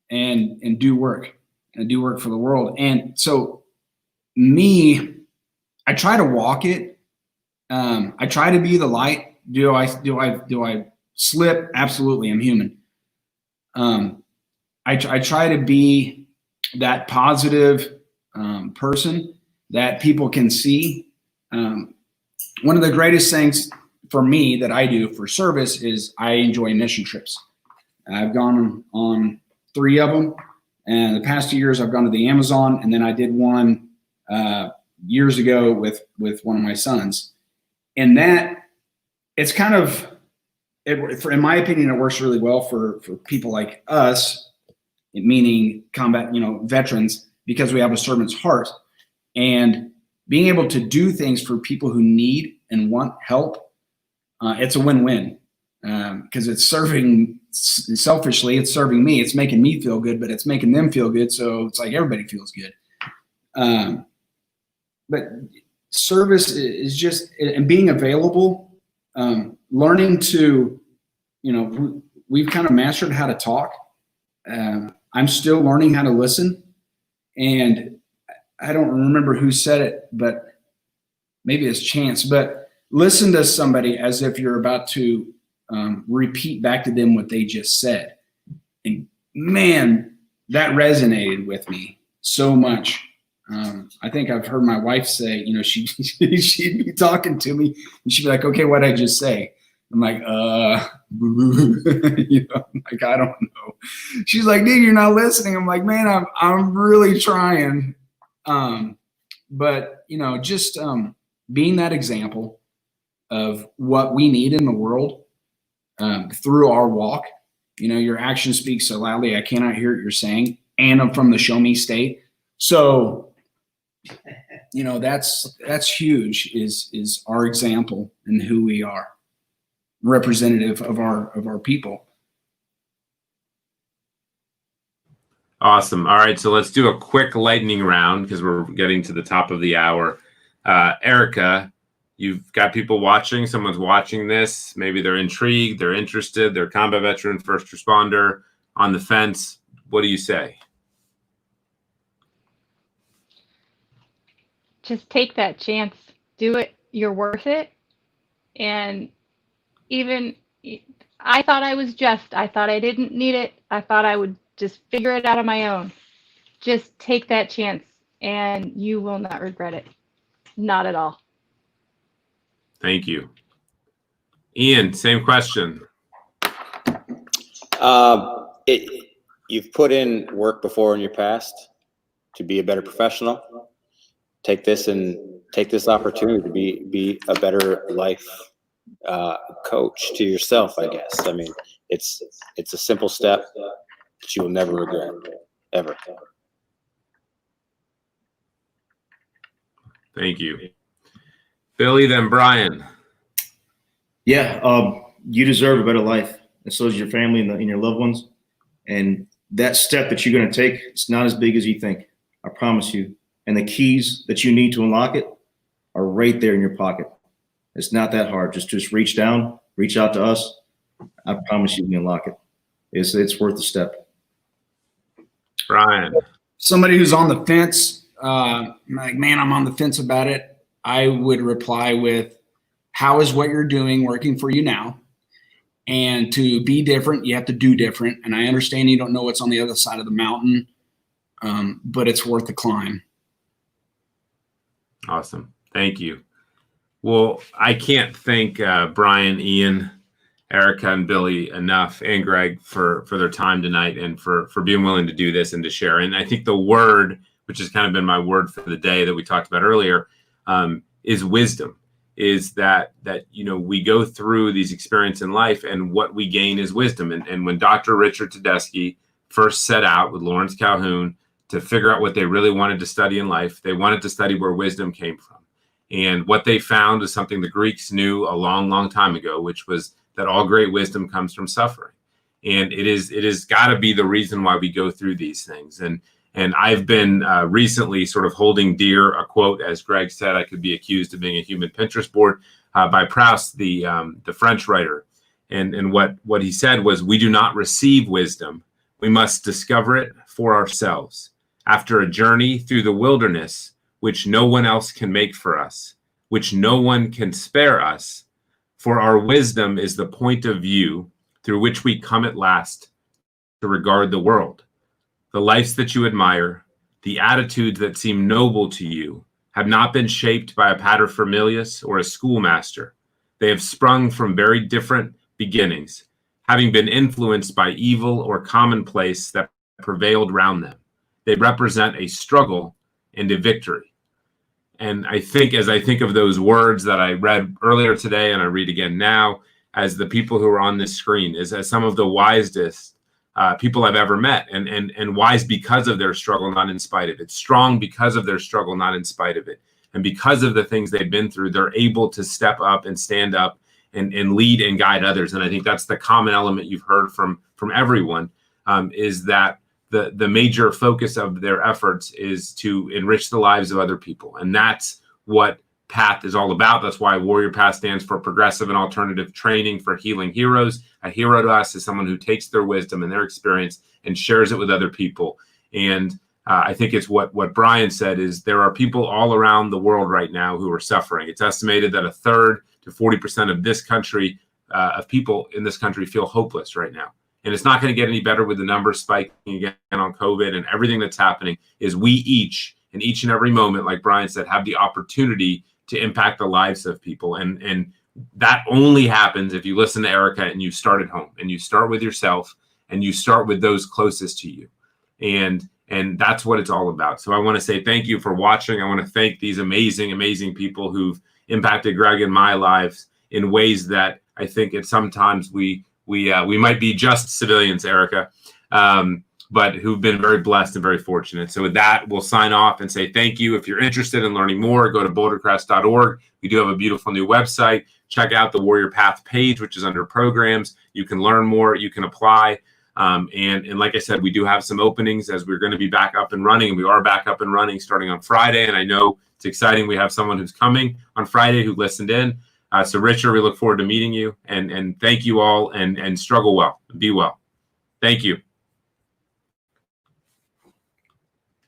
and do work, and do work for the world. And so me, I try to walk it. I try to be the light. Do I slip? Absolutely. I'm human. I try to be that positive person that people can see. One of the greatest things for me that I do for service is I enjoy mission trips. I've gone on 3 of them, and the past 2 years I've gone to the Amazon, and then I did one years ago with one of my sons. And that it's kind of, in my opinion, it works really well for people like us, meaning combat, veterans, because we have a servant's heart, and being able to do things for people who need and want help. It's a win-win, because it's serving, selfishly, it's serving me. It's making me feel good, but it's making them feel good. So it's like everybody feels good. But service is just, and being available, learning to, we've kind of mastered how to talk. I'm still learning how to listen. And I don't remember who said it, but maybe it's Chance, but listen to somebody as if you're about to repeat back to them what they just said. And man, that resonated with me so much. I think I've heard my wife say, she'd be talking to me and she'd be like, okay, what'd I just say? I'm like, like, I don't know. She's like, dude, you're not listening. I'm like, man, I'm really trying. But just being that example of what we need in the world through our walk. Your action speaks so loudly, I cannot hear what you're saying. And I'm from the show me state. So, that's huge, is our example and who we are. representative of our people. Awesome. All right, so let's do a quick lightning round because we're getting to the top of the hour. Erika, you've got people watching. Someone's watching this. Maybe they're intrigued, they're interested, they're a combat veteran, first responder, on the fence. What do you say? Just take that chance. Do it. You're worth it. And even I thought I was just. I thought I didn't need it. I thought I would just figure it out on my own. Just take that chance and you will not regret it. Not at all. Thank you. Ian, same question. You've put in work before in your past to be a better professional. Take this opportunity to be a better life coach to yourself, I guess. I mean, it's a simple step that you will never regret, ever. Thank you. Billy, then Brian. Yeah, you deserve a better life, and so does your family and your loved ones. And that step that you're going to take, it's not as big as you think. I promise you. And the keys that you need to unlock it are right there in your pocket. It's not that hard. Just reach down, reach out to us. I promise you can unlock it. It's worth the step. Brian. Somebody who's on the fence, like, man, I'm on the fence about it. I would reply with, how is what you're doing working for you now? And to be different, you have to do different. And I understand you don't know what's on the other side of the mountain, but it's worth the climb. Awesome. Thank you. Well, I can't thank Brian, Ian, Erika, and Billy enough, and Greg for their time tonight and for being willing to do this and to share. And I think the word, which has kind of been my word for the day that we talked about earlier, is wisdom. Is that we go through these experiences in life, and what we gain is wisdom. And when Dr. Richard Tedeschi first set out with Lawrence Calhoun to figure out what they really wanted to study in life, they wanted to study where wisdom came from. And what they found is something the Greeks knew a long, long time ago, which was that all great wisdom comes from suffering. And it is got to be the reason why we go through these things. And I've been recently sort of holding dear a quote, as Greg said, I could be accused of being a human Pinterest board, by Proust, the French writer. And what he said was, we do not receive wisdom. We must discover it for ourselves. After a journey through the wilderness, which no one else can make for us, which no one can spare us, for our wisdom is the point of view through which we come at last to regard the world. The lives that you admire, the attitudes that seem noble to you, have not been shaped by a paterfamilias or a schoolmaster. They have sprung from very different beginnings, having been influenced by evil or commonplace that prevailed round them. They represent a struggle and a victory. And I think, as I think of those words that I read earlier today and I read again now, as the people who are on this screen, as some of the wisest people I've ever met, and wise because of their struggle, not in spite of it. Strong because of their struggle, not in spite of it. And because of the things they've been through, they're able to step up and stand up and lead and guide others. And I think that's the common element you've heard from everyone, is that the major focus of their efforts is to enrich the lives of other people. And that's what PATH is all about. That's why Warrior PATH stands for Progressive and Alternative Training for Healing Heroes. A hero to us is someone who takes their wisdom and their experience and shares it with other people. And I think it's what Brian said, is there are people all around the world right now who are suffering. It's estimated that 1/3 to 40% of this country, of people in this country, feel hopeless right now. And it's not going to get any better with the numbers spiking again on COVID and everything that's happening. Is we each, in each and every moment, like Brian said, have the opportunity to impact the lives of people. And that only happens if you listen to Erika and you start at home, and you start with yourself, and you start with those closest to you. And that's what it's all about. So I want to say thank you for watching. I want to thank these amazing, amazing people who've impacted Greg and my lives in ways that I think sometimes we might be just civilians, Erika. but who've been very blessed and very fortunate. So with that, we'll sign off and say thank you. If you're interested in learning more, go to bouldercrest.org. We do have a beautiful new website. Check out the Warrior Path page, which is under programs. You can learn more. You can apply. And like I said, we do have some openings as we're going to be back up and running. And we are back up and running starting on Friday. And I know it's exciting. We have someone who's coming on Friday who listened in. So Richard, we look forward to meeting you. And thank you all, and struggle well. Be well. Thank you.